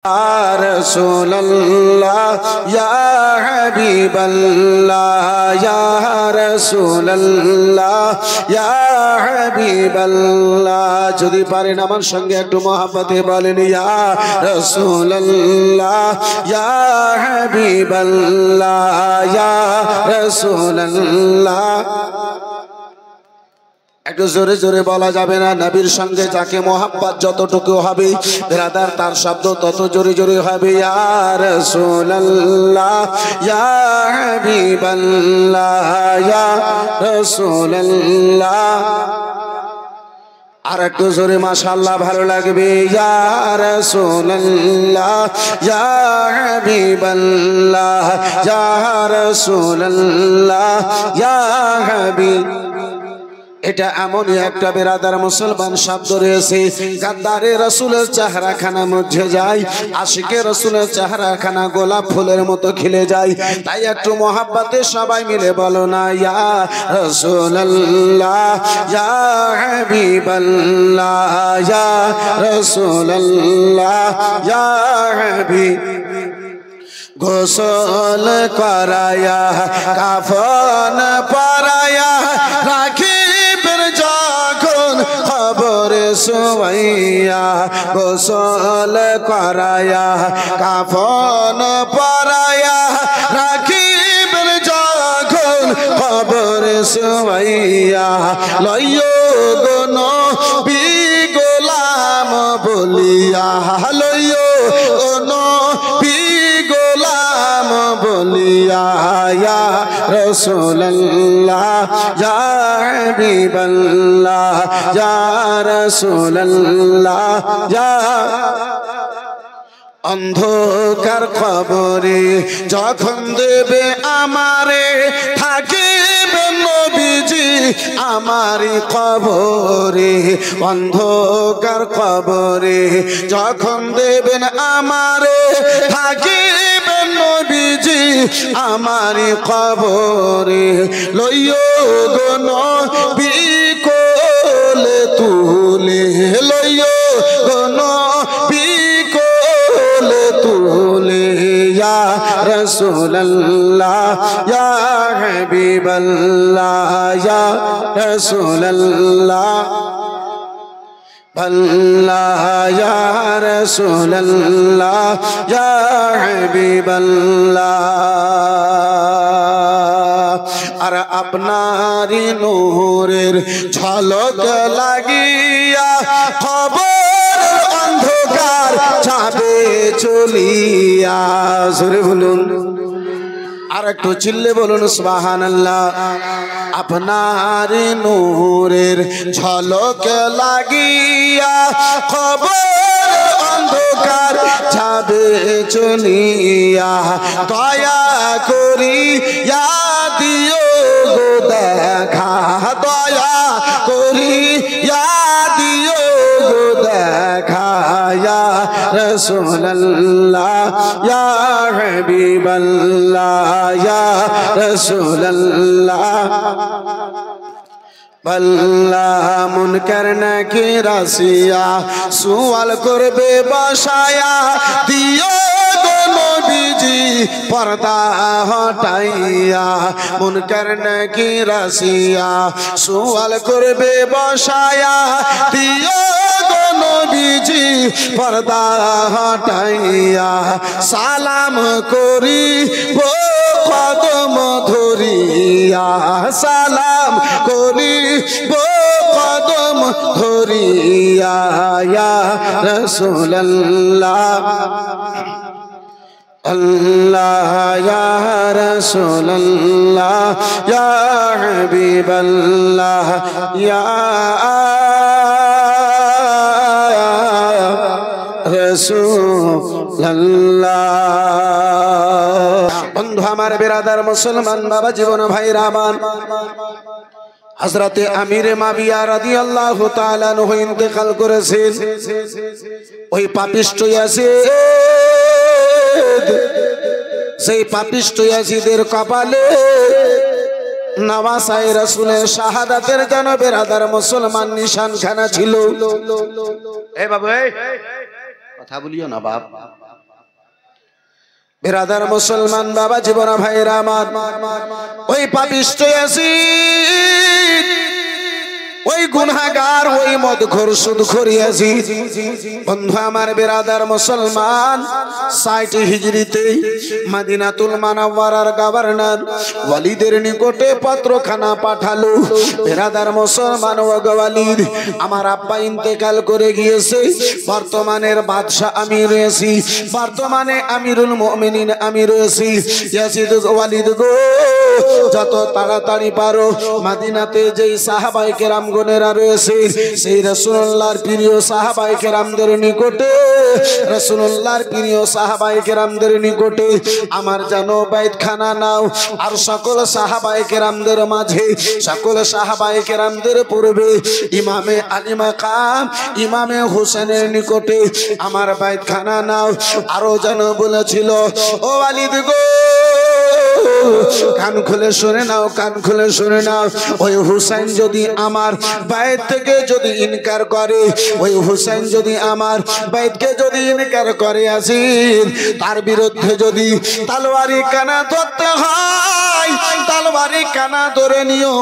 या रसूल अल्लाह या हबीब अल्लाह या रसूल अल्लाह या हबीब अल्लाह যদি পারেন আমার সঙ্গে একটু মহব্বতে বলেন ইয়া রসুল আল্লাহ ইয়া হাবিব আল্লাহ ইয়া রসুল আল্লাহ। একটু জোরে জোরে বলা যাবে না? নবীর সঙ্গে যাকে মোহাব্বত যতটুকু হবে ব্রাদার তার শব্দ তত জোরে জোরে হবে ইয়া রাসূলুল্লাহ ইয়া হাবিবাল্লাহ ইয়া রাসূলুল্লাহ। আর একটু জোরে মাশাআল্লাহ ভালো লাগবে ইয়া রাসূলুল্লাহ ইয়া হাবিবাল্লাহ ইয়া রাসূলুল্লাহ ইয়া হাবিব। এটা এমনই একটা বেরাদার মুসলমান শব্দ রয়েছে গাদ্দারে রাসূলের চেহারাখানা মুছে যায়, আশিকে রাসূলের চেহারাখানা গোলাপ ফুলের মতো খিলে যায়। তাই একটু মহব্বতে সবাই মিলে বলো না ইয়া রাসূলুল্লাহ ইয়া হাবিবাল্লাহ ইয়া রাসূলুল্লাহ ইয়া হাবিব। গোসল করায়া কাফন পরায়া রাখি খবরে সোয়াইয়া গোসল করায়া কাফন পরায়া রাখিবেন যখন খবরে সোয়াইয়া লইও গন বি গোলাম বলিয়া লইও গন বি গোলাম বলিয়া ইয়া রাসূলুল্লাহ ইয়া হাবিবাল্লাহ ইয়া রাসূলুল্লাহ ইয়া। অন্ধকার কবরে যখন দেবে আমারে থাকিবে নবীজি আমারই কবরে। অন্ধকার কবরে যখন দেবেন আমারে থাকিবে নবীজি আমারই কবরে। লইও গো নবী কোলে তুলে লইও গো নবী কোলে তুলে ইয়া রাসূলুল্লাহ ইয়া হাবিবাল্লাহ ইয়া রাসূলুল্লাহ আল্লাহ ইয়া রাসূলুল্লাহ ইয়া হাবিবাল্লাহ। আর আপনারই নূরের ঝলক লাগিয়া খবর অন্ধকার যাবে চলিয়া। জোরে বলুন আর একটু চিল্লে বলুন সুবহানাল্লাহ। আপনার নূরের ঝলক লাগিয়া খবর অন্ধকার যাবে চলিয়া। দয়া করি ইয়া দিও গো দেখা দয়া করি ইয়া দিও গো দেখা ইয়া রাসূলুল্লাহ ইয়া হাবিবাল্লাহ ইয়া রাসূলুল্লাহ। আল্লাহ মুনকার নাকির আসিয়া সুয়াল করবে বসায়া দিও গো নবীজি পর্দা হটাইয়া। মুনকার নাকির আসিয়া সুয়াল করবে বসায়া দিও গো নবীজি পর্দা হটাইয়া। সালাম করি কদম ধরিয়া সালাম করি কদম ধরিয়া ইয়া রাসূলুল্লাহ আল্লাহ ইয়া রাসূলুল্লাহ ইয়া হাবিবাল্লাহ ইয়া রাসূলুল্লাহ। বন্ধু আমার বেরাদার মুসলমান বাবা জীবন ভাইরা আমার হযরতে আমিরে মাবিয়া রাদিয়াল্লাহু তাআলা আনহু ইন্তেকাল করেছেন। ওই পাপিষ্ঠ ইয়াজিদ সেই পাপিষ্ঠ ইয়াজিদের কপালে নওয়াসায়ে রাসূলের শাহাদাতের যেন বেরাদার মুসলমান নিশানখানা ছিল। এ বাবু এই কথা বলিও না বাপ। বিরাদার মুসলমান বাবা জীবন ভাইরা আমার, ওই পাপিষ্ঠ ইয়াজিদ, ওই গুনাহগার, ওই মদখোর সুদখোর ইয়াজিদ, বন্ধু আমার বিরাদার মুসলমান, ৬০ হিজরিতে মদিনাতুল মুনাওয়ারার গভর্নর ওয়ালিদের নিকটে পত্রখানা পাঠালো। বিরাদার মুসলমান ও ওয়ালিদ, আমার আব্বা ইন্তেকাল করে গিয়েছে, বর্তমানের বাদশাহ আমি রয়েছি, বর্তমানে আমিরুল মুমিনিন আমি রয়েছি। ইয়াজিদ ওয়ালিদ গো, যত তাড়াতাড়ি পারো মদিনাতে যেই সাহাবায়ে কেরাম গণেরা রয়েছে, সেই রাসূলুল্লাহর প্রিয় সাহাবায়ে কেরামদের নিকটে, রাসূলুল্লাহর প্রিয় সাহাবায়ে কেরামদের নিকটে আমার যেন বাইতখানা নাও। আর সকল সাহাবায়ে কেরামদের মাঝে, সকল সাহাবায়ে কেরামদের পূর্বে ইমামে আলী মাকাম ইমামে হোসেনের নিকটে আমার বাইতখানা নাও। আরো যেন বলেছিল, ও ওয়ালিদ গো, কান খুলে শুনে নাও, কান খুলে শুনে নাও, ওই হুসাইন যদি আমার বাইত থেকে যদি ইনকার করে, ওই হুসাইন যদি আমার বাইতকে যদি ইনকার করে আসির, তার বিরুদ্ধে যদি তলোয়ারি কানা ধরতে হয়, তলোয়ারি কানা ধরে নিও,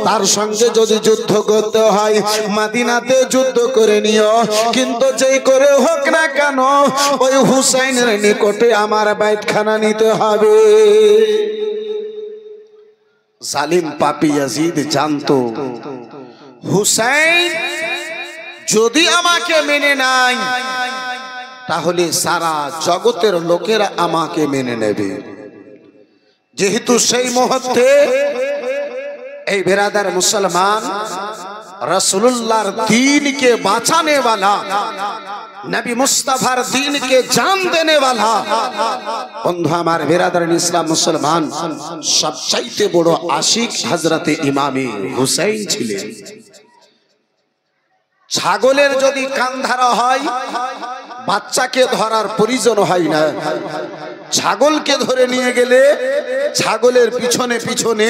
তার সঙ্গে যদি যুদ্ধ করতে হয় মদিনাতে যুদ্ধ করে নিও, কিন্তু যেই করে হোক না কেন ওই হুসাইনের নিকটে আমার বাইতখানা নিতে হবে। জালিম পাপী ইয়াজিদ জানতো হুসাইন যদি আমাকে মেনে নাই, তাহলে সারা জগতের লোকেরা আমাকে মেনে নেবে। যেহেতু সেই মুহূর্তে এই বেরাদার মুসলমান রাসূলুল্লাহর দ্বীনকে বাঁচানে वाला, नबी मुस्तफार दीन के जान देने वाला, बंधु हमारे बेरादर इस्लाम मुसलमान सबचाइते बड़ो आशिक हजरत इमामे हुसैन छिलेन। ছাগলের যদি কান ধরা হয় বাচ্চাকে ধরার প্রয়োজন হয় না, ছাগলকে ধরে নিয়ে গেলে ছাগলের পিছনে পিছনে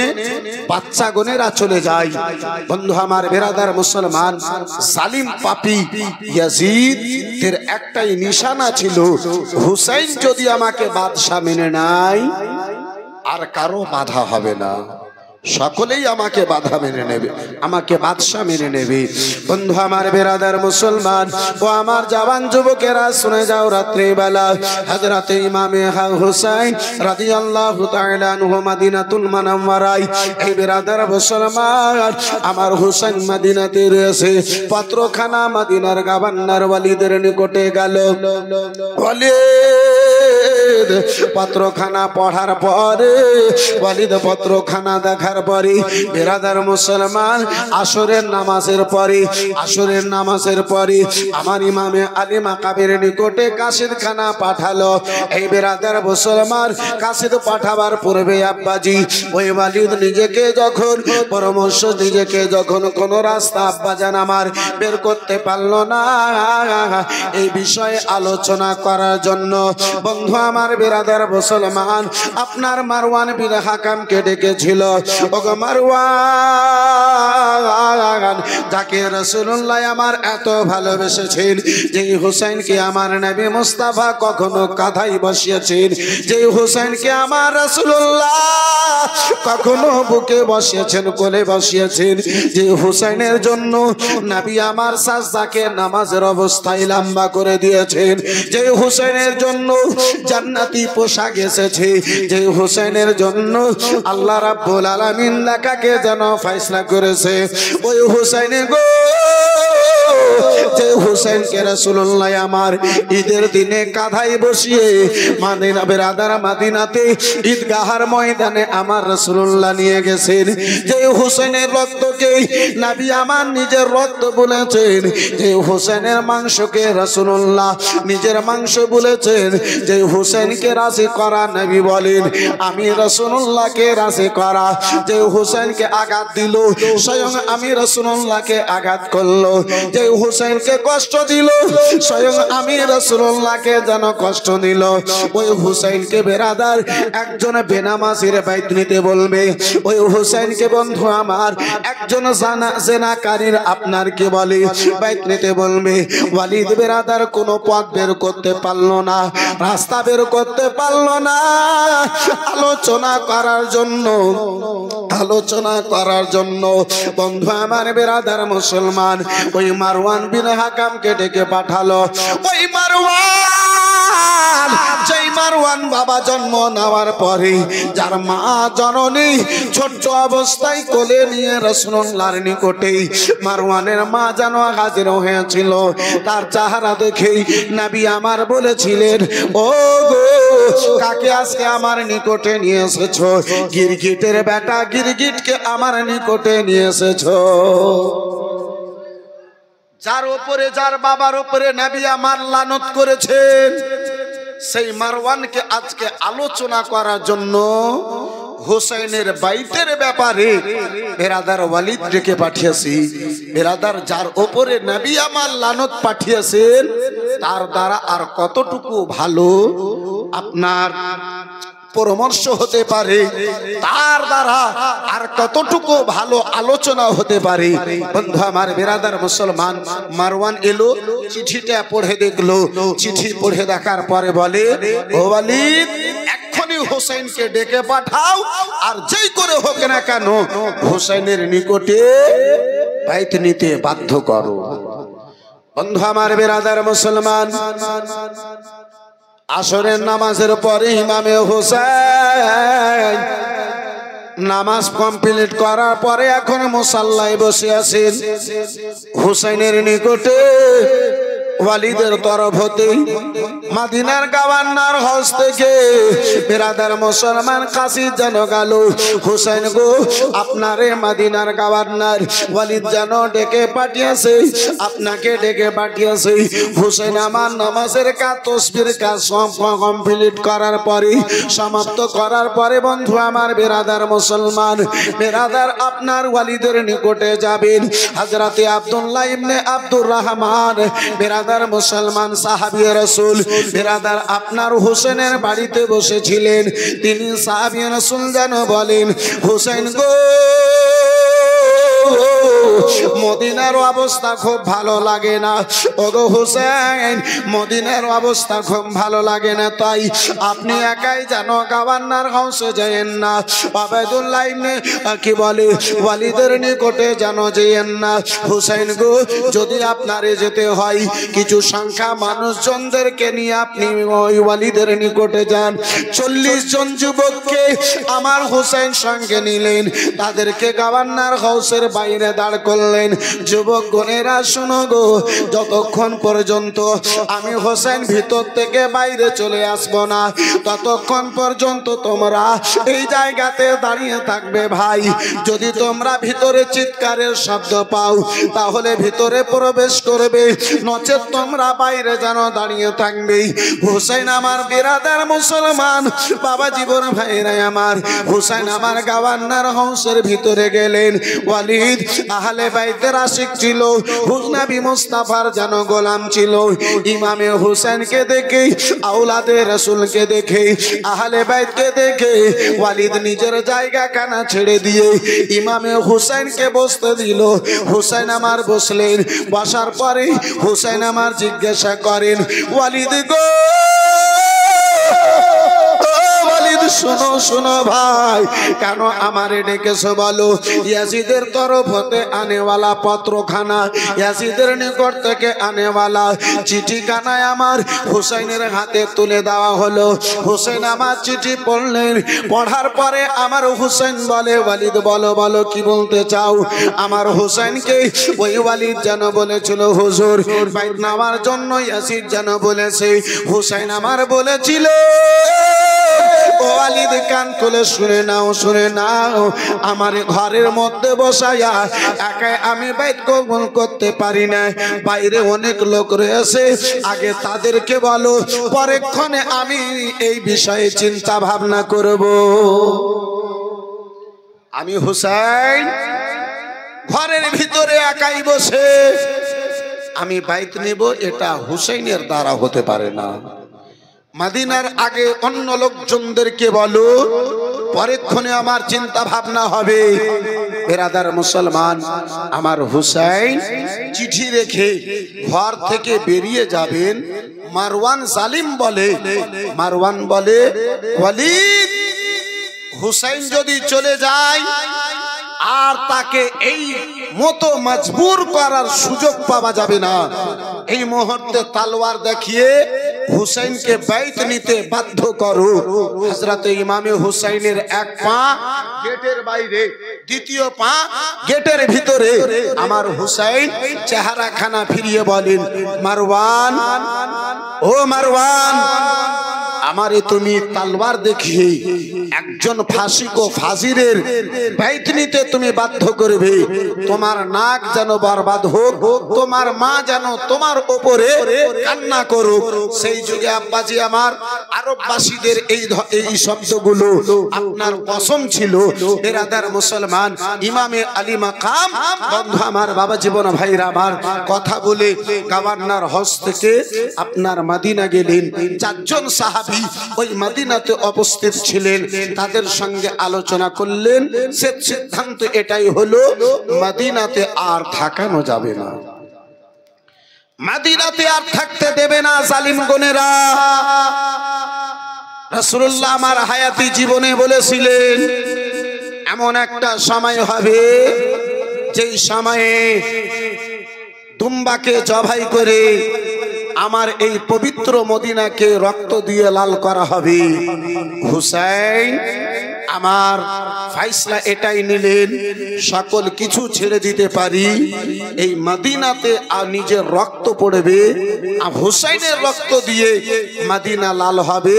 বাচ্চা গনেরা চলে যায়। বন্ধু আমার বেরাদার মুসলমান, জালিম পাপী ইয়াজিদ এর একটাই নিশানা ছিল, হুসাইন যদি আমাকে বাদশা মেনে নাই আর কারো বাধা হবে না, সকলেই আমাকে বাধা মেনে নেবে, আমাকে বাদশা মেনে নেবে। বন্ধু আমার বেরাদার মুসলমান ও আমার জওয়ান যুবকেরা শুনে যাও, রাত্রি বেলা হযরত ইমামে হুসাইন রাদিয়াল্লাহু তাআলা আনহু মদিনাতুল মুনাওয়ারায়, এই বেরাদার মুসলমান আমার হুসাইন মদিনাতে রয়েছে, পত্রখানা মদিনার গভর্নর ওয়ালিদের নিকটে গেল। ওয়ালিদ পত্রখানা পড়ার পরে, ওয়ালিদ পত্রখানা দেখার পরে, বেরাদার মুসলমান আসরের নামাজের পরে, আসরের নামাজের পরে আমার ইমামে আলী মাকাবের নিকটে কাসিদ খানা পাঠালো। এই বেরাদার মুসলমান কাসিদ পাঠাবার পূর্বে আব্বাজি ওই ওয়ালিদ নিজেকে যখন পরামর্শ, নিজেকে যখন কোন রাস্তা আব্বাজান আমার বের করতে পারলো না, এই বিষয়ে আলোচনা করার জন্য বন্ধু আমার বেরাদার মুসলমান আপনার মারওয়ান বিন হাকামকে ডেকেছিল। ওগো মারওয়ান, যাকে রাসূলুল্লাহ আমার এত ভালোবেসেছেন, যেই হুসাইনকে আমার নবী মুস্তাফা কখনো কাঁধাই বসিয়েছেন, যেই হুসাইনকে আমার রাসূলুল্লাহ কখনো বুকে বসিয়েছেন, কোলে বসিয়েছেন, যে হুসাইনের জন্য নবী আমার সাজদাকে নামাজের অবস্থায় লম্বা করে দিয়েছেন, যে হুসাইনের জন্য জান্নাতি পোশাক এসেছে, যে হুসাইনের জন্য আল্লাহ রাব্বুল আলামিন লেখাকে যেন ফয়সালা করেছে, ওই হুসাইনে গো, যে হুসাইনকে রাসূলুল্লাহ আমার ঈদের দিনে কাঁধায় বসিয়ে মদিনা বেরাদার মদিনাতে ঈদগাহের ময়দানে আমার রাসূলুল্লাহ নিয়ে গেছেন, যে হুসাইনের রক্তকে নবী আমার নিজের রক্ত বলেছেন, যে হুসাইনের মাংসকে রাসূলুল্লাহ নিজের মাংস বলেছেন, যে হুসাইনকে রাজি করা নবী বলেন আমি রাসূলুল্লাহকে রাজি করা, যে হুসাইনকে আঘাত দিল স্বয়ং আমি রাসূলুল্লাহকে আঘাত করলো, যে হুসাইনকে রাসূলকে কষ্ট দিল, স্বয়ং আমি রাসূলুল্লাহকে যেন কষ্ট দিল। ওই হুসাইনকে বেরাদার একজন বেনামাজির বাইত নিতে বলবে, ওই হুসাইনকে বন্ধু আমার একজন জেনাকারীর আপনার কি বলে বাইত নিতে বলবে। ওয়ালিদ বেরাদার কোনো পথ বের করতে পারলো না, রাস্তা বের করতে পারলো না। আলোচনা করার জন্য বন্ধু আমার বেরাদার মুসলমান ওই মারওয়ান বিন হাকামকে ডেকে পাঠালো। ওই মারওয়ান বাবা জন্ম নেওয়ার পরে যার মা জননী ছোট্ট অবস্থায় কোলে নিয়ে রাসূলুল্লাহর নিকটে মারওয়ানের মা যেন হাজির হয়েছিল। তার চেহারা দেখেই নবী আমার বলেছিলেন, ও গো কাকে আজকে আমার নিকটে নিয়ে এসেছো? গিরগিটের বেটা গিরগিটকে আমার নিকটে নিয়ে এসেছো। যার উপরে যার বাবার উপরে নবী আমার লানত করেছেন, সেই মারওয়ানকে আজকে আলোচনা করার জন্য হুসাইনের বাইতের ব্যাপারে বেরাদার ওয়ালিদ ডেকে পাঠিয়েছি। বেরাদার যার উপরে নবী আমার লানত পাঠিয়েছেন তার দ্বারা আর কতটুকু ভালো আপনার পরামর্শ হতে পারে, তার দ্বারা আর কতটুকু ভালো আলোচনা হতে পারে। বন্ধু আমার বেরাদার মুসলমান, মারওয়ান এলো, চিঠিটা পড়ে দেখলো। চিঠি পড়ে দেখার পরে বলে, ও ওয়ালিদ এক্ষুনি হুসাইনকে ডেকে পাঠাও, আর যেই করে হোক না কেন হুসাইনের নিকটে বাইত নিতে বাধ্য করো। বন্ধু আমার বেরাদার মুসলমান, আসরের নামাজের পরে ইমামে হুসাইন নামাজ কমপ্লিট করার পরে এখন মুসাল্লায় বসে আছেন। হুসাইনের নিকটে ওয়ালিদের তরফ হতে মদিনার গভর্নর হাউস থেকে বেরাদার মুসলমান কাছে যেন গেল, হুসাইন গো আপনারে মদিনার গভর্নর ওয়ালিদ যেন ডেকে পাঠিয়েছে, আপনাকে ডেকে পাঠিয়েছে। হুসাইন আমার নামাজের কাজ তাসবির কাজ কমপ্লিট করার পরে, সমাপ্ত করার পরে বন্ধু আমার বেরাদার মুসলমান, বেরাদার আপনার ওয়ালিদের নিকটে যাবেন। হযরতে আব্দুল্লাহ ইবনে আব্দুর রহমান বেরাদার মুসলমান সাহাবী রাসূল বেরাদার আপনার হুসেনের বাড়িতে বসেছিলেন। তিনি সাহাবী রাসূল যেন বলেন, হুসাইন গো মদিনার অবস্থা খুব ভালো লাগে না। ওগো হুসাইন মদিনার অবস্থা খুব ভালো লাগে না, তাই আপনি একাই যেন গভর্নর হাউসে যায়েন না, আবেদুল্লাহ ইবনে কি বলে ওয়ালিদের নিকটে যেন যায়েন না। হুসাইন গো যদি আপনারে যেতে হয় কিছু সংখ্যা মানুষজনদেরকে নিয়ে আপনি ওই ওয়ালিদের নিকটে যান। 40 জন যুবককে আমার হুসাইন সঙ্গে নিলেন, তাদেরকে গভর্নর হাউসের বাইরে দাঁড় করলেন। যুবক গণেরা শুনো গো, যতক্ষণ পর্যন্ত আমি হোসেন ভিতর থেকে বাইরে চলে আসব না ততক্ষণ পর্যন্ত তোমরা এই জায়গাতে দাঁড়িয়ে থাকবে। ভাই যদি তোমরা ভিতরে চিৎকারের শব্দ পাও তাহলে ভিতরে প্রবেশ করবে, নচেত তোমরা বাইরে যেন দাঁড়িয়ে থাকবে। হোসেন আমার বিরাদার মুসলমান বাবা জীবন ভাইরা আমার, হোসেন আমার গভর্নর হাউসের ভিতরে গেলেন। ওয়ালিদ আহলে বাইতের আশিক ছিল, নবী মুস্তাফার যেন গোলাম ছিল। ইমামে হুসাইনকে দেখে, আওলাদে রাসূলকে দেখে, আহলে বাইতকে দেখে ওয়ালিদ নিজের জায়গা কানা ছেড়ে দিয়ে ইমামে হুসাইনকে বসতে দিল। হুসাইন আমার বসলেন, বসার পরে হুসাইন আমার জিজ্ঞাসা করেন, ওয়ালিদ গো শোনো শোনো ভাই, কেন আমারে ডেকেছো বলো? ইয়াজিদের তরফ হতে আনেওয়ালা পত্রখানা, ইয়াজিদের নিকট থেকে আনেওয়ালা চিঠিখানায় আমার হুসাইনের হাতে তুলে দেওয়া হলো। হুসাইন আমার চিঠি পড়লেন, পড়ার পরে আমার হুসাইন বলে, ওয়ালিদ বলো বলো কি বলতে চাও? আমার হুসাইনকে ওই ওয়ালিদ যেন বলেছিল হুজুর বাইত নেওয়ার জন্য, ইয়াজিদ যেন বলেছে। হুসাইন আমার বলেছিল, ওয়ালিদ কান খুলে শুনে নাও, শুনে নাও, আমার ঘরের মধ্যে বসায়া একাই আমি বাইত কবুল করতে পারি না, বাইরে অনেক লোক রয়েছে, আগে তাদেরকে বলো, পরেক্ষণে আমি এই বিষয়ে চিন্তা ভাবনা করব। আমি হুসাইন ঘরের ভিতরে একাই বসে আমি বাইত নেব, এটা হুসাইনের দ্বারা হতে পারে না। মদিনার আগে অন্য লোকজনদেরকে বলো, পরেক্ষণে আমার চিন্তা ভাবনা হবে। বেরাদার মুসলমান, আমার হুসাইন চিঠি রেখে ঘর থেকে বেরিয়ে যাবেন। মারওয়ান জালিম বলে, মারওয়ান বলে, ওয়ালিদ, হুসাইন যদি চলে যায় আর তাকে এই মতো মজবুর করার সুযোগ পাওয়া যাবে না। এই মুহূর্তে তলোয়ার দেখিয়ে হুসাইনকে বাইত নিতে বাধ্য করো। হযরতে ইমামে হুসাইনের এক পা গেটের বাইরে, দ্বিতীয় পা গেটের ভিতরে। আমার হুসাইন চেহারাখানা ফিরিয়ে বলেন, মারওয়ান, ও মারওয়ান, আমারে তুমি তলোয়ার দেখিয়ে একজন ফাসিক ও ফাজিরের বাইত নিতে তুমি বাধ্য করবে। তোমার নাক যেন বরবাদ হোক, তোমার মা যেন তোমার উপরে কান্না করুক। সেই যুগে আব্বাজি আমার আরববাসীদের এই শব্দগুলো আপনার কসম ছিল। বেরাদার মুসলমান, ইমামে আলী মাকাম, বন্ধু আমার, বাবা জীবন ভাইরা আমার, কথা বলে গভর্নর হাউস থেকে আপনার মদিনা গেলেন। চারজন সাহাবী ওই মদিনাতে উপস্থিত ছিলেন। তাদের সঙ্গে আলোচনা করলেন। সিদ্ধান্ত এটাই হলো, মদিনাতে আর থাকানো যাবে না, মদিনাতে আর থাকতে দেবে না জালিম গনেরা। রাসূলুল্লাহ আমার হায়াতি জীবনে বলেছিলেন, এমন একটা সময় হবে যেই সময়ে দুম্বাকে জবাই করে আমার এই পবিত্র মদিনাকে রক্ত দিয়ে লাল করা হবে। হুসাইন আমার ফাইসলা এটাই নিলেন, সকল কিছু ছেড়ে দিতে পারি, এই মদিনাতে আর নিজের রক্ত পড়বে, হুসাইনের রক্ত দিয়ে মদিনা লাল হবে,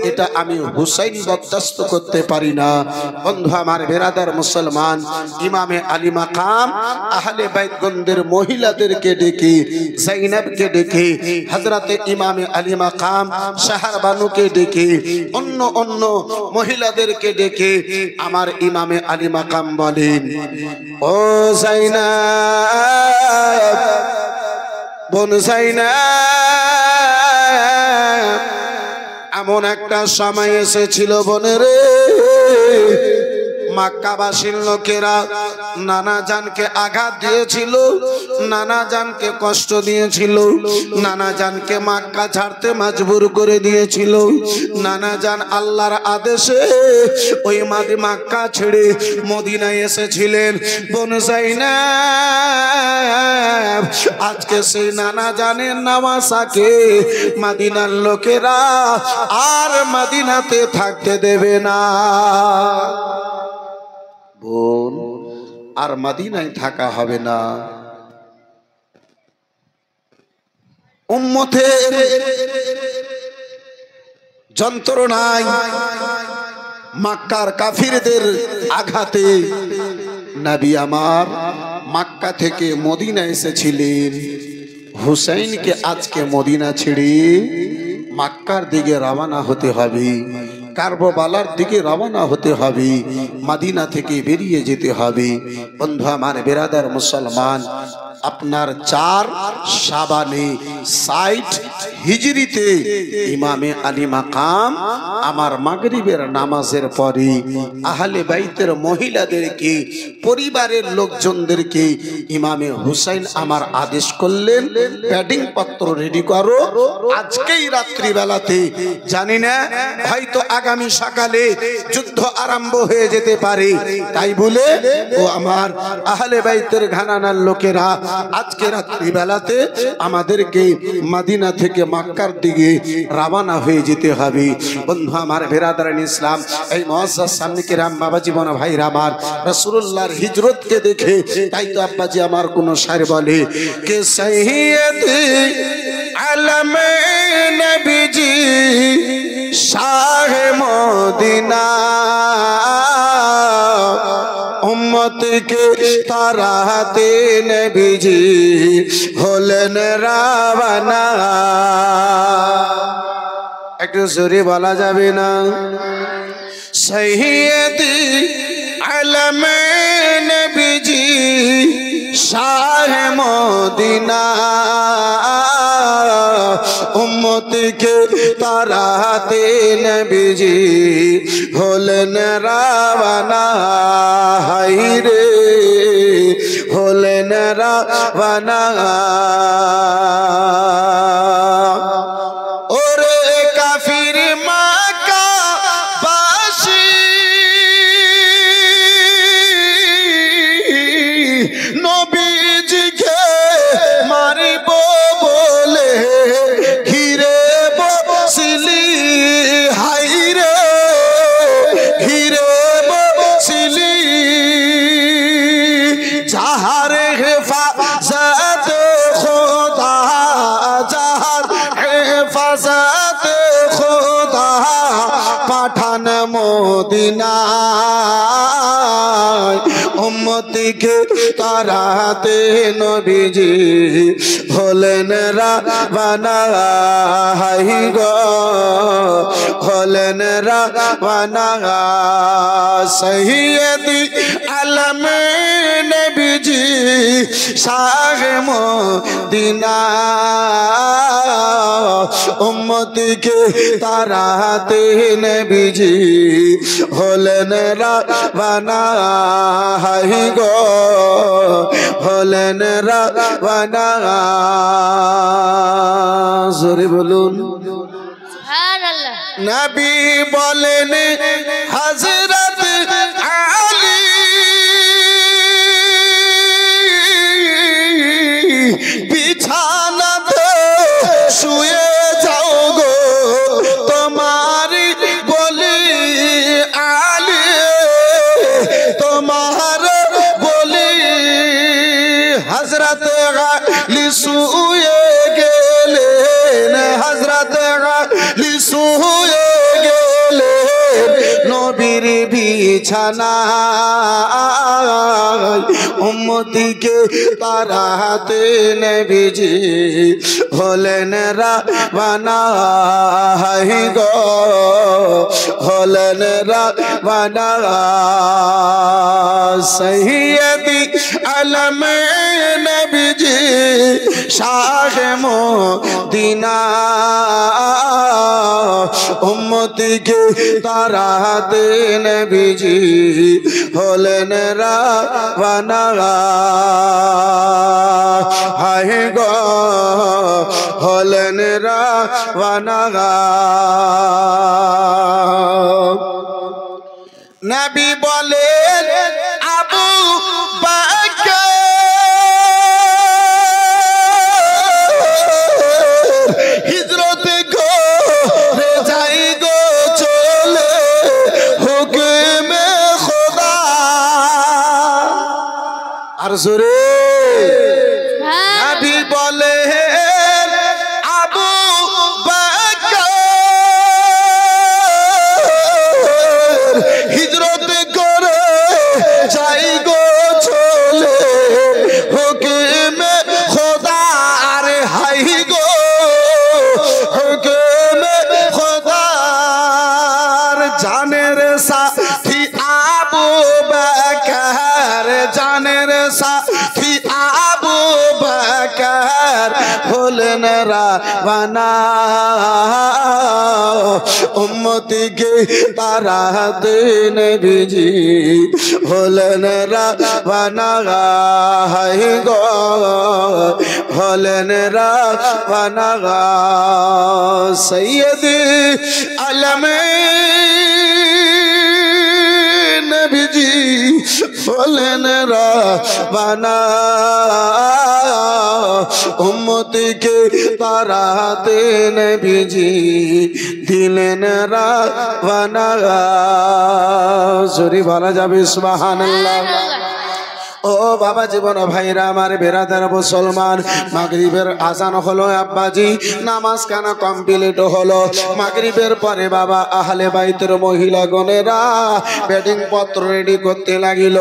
এটা আমি হুসাইন বরদাস্ত করতে পারি না। বন্ধু আমার, বেরাদার মুসলমান, ইমামে আলী মাকাম আহলে বাইতগণদের মহিলাদেরকে ডেকে, যায়েনবকে ডেকে, হযরতে ইমামে আলী মাকাম শাহরবানুকে ডেকে, অন্য অন্য মহিলাদেরকে ডেকে আমার ইমামে আলী মাকাম বলেন, ও যায়েনব, বোন যায়েনব, এমন একটা সময় এসেছিল বোনের, মক্কাবাসীর লোকেরা নানা জানকে আঘাত দিয়েছিল, নানা জানকে কষ্ট দিয়েছিল, নানা জানকে মক্কা ছাড়তে মজবুর করে দিয়েছিল। নানা জান আল্লাহর আদেশে ওই মক্কা ছেড়ে মদিনায় এসেছিলেন। বোন যায়েনব, আজকে সেই নানা জানের নামাসাকে মদিনার লোকেরা আর মদিনাতে থাকতে দেবে না। বোন, আর মদিনায় থাকা হবে না। উম্মতের যন্ত্রণায়, মক্কার কাফিরদের আঘাতে নবী আমার মক্কা থেকে মদিনা এসেছিলেন। হুসাইনকে আজকে মদিনা ছেড়ে মক্কার দিকে রওনা হতে হবে, কারবালার দিকে রওনা হতে হবে, মদিনা থেকে বেরিয়ে যেতে হবে। বন্ধু আমার, বেরাদার মুসলমান, আপনার 4 শাবানে 60 হিজরিতে ইমামে আলী মাকাম আমার মাগরিবের নামাজের পরে আহলে বাইতের মহিলাদেরকে, পরিবারের লোকজনদেরকে ইমামে হুসাইন আমার আদেশ করলেন, প্যাডিং পত্র রেডি করো, আজকেই রাত্রি বেলাতে, জানি না হয়তো আগামী সকালে যুদ্ধ আরম্ভ হয়ে যেতে পারে, তাই বলে ও আমার আহলে বাইতের ঘরানার লোকেরা আজকে রাত্রি বেলাতে আমাদেরকে মদিনা থেকে মক্কার দিকে রওনা হয়ে যেতে হবে। বন্ধু আমার, বেরাদারান ইসলাম, এই মুআজ্জাজ সামনে কিরাম, বাবা জীবন ভাইরা আমার, রাসূলুল্লাহর হিজরতকে দেখে, তাই তো আব্বাজি আমার কোন শায়ের বলে, কে সাইয়্যিদি আলমে নবীজি শাহ মদিনা, উম্মত কে তারাতে নবীজি হলেন রাওয়ানা। একটু জোরে বলা যাবে না? সাইয়্যিদি আলমে নবীজি শাহ মদিনা উম্মতকে তারাতে নবীজি হলেন রাওয়ানা হায়রে হলেন রাওয়ানা ওরে কাফির মাকা বাসী নবীজিকে মারিব বলে ঘিরে বসিলি হায়রে ঘিরে বসিলি যাহার হেফাজত খোদা যাহার হেফাজত খোদা পাঠান মদিনায় উম্মতকে তারাতে নবীজি হলেন রাওয়ানা হায় গো হলেন রাওয়ানা সৈয়দি আলম নবীজি শাহ মদিনা উম্মতকে তারাতে নবীজি হলেন রাওয়ানা হায় গো হলেন রাওয়ানা জোরে বলুন সুবহানাল্লাহ নবী বলেন হযরত আলী বিছানাতে শুয়ে যাও গো তোমার বলি আলী তোমার বলি হযরত আলী শুয়ে গেলেন হযরত আলী শুয়ে গেলেন নবীর বিছানায় উম্মতকে তারাতে নবীজি হলেন রাওয়ানা হায় গো হলেন রাওয়ানা সৈয়দি আলম নবীজি শাহ মদিনা উম্মতকে তারাতে নবীজি হলেন রাওয়ানা হায় গো হলেন রাওয়ানা নবী বলেন আবু বকর হিজরত করে যাই গো চলে হুকমে খোদা আর জোরে নবী বলেন আবু বকর হিজরত করে যাই গো চলে হুকমে খোদা আরে হাই গো হুকমে খোদার জানের সাথী আবু বকর জানের সাথী আবু বকর হলেন রাওয়ানা উম্মতকে তারাতে নবীজি হলেন রাওয়ানা হায় গো হলেন রাওয়ানা সৈয়দি আলম নবীজি হলেন রাওয়ানা উম্মতকে তারাতে নবীজি দিলেন রাওয়ানা জোরে বলা যাবে সুবহানাল্লাহ ও বাবা জীবন ভাইরা আমার বেরাদার মুসলমান মাগরিবের আজান হলো আব্বাজি নামাজ কানা কমপ্লিট হলো মাগরিবের পরে বাবা আহলে বাইতের মহিলা গণেরা বেডিং পত্র রেডি করতে লাগিল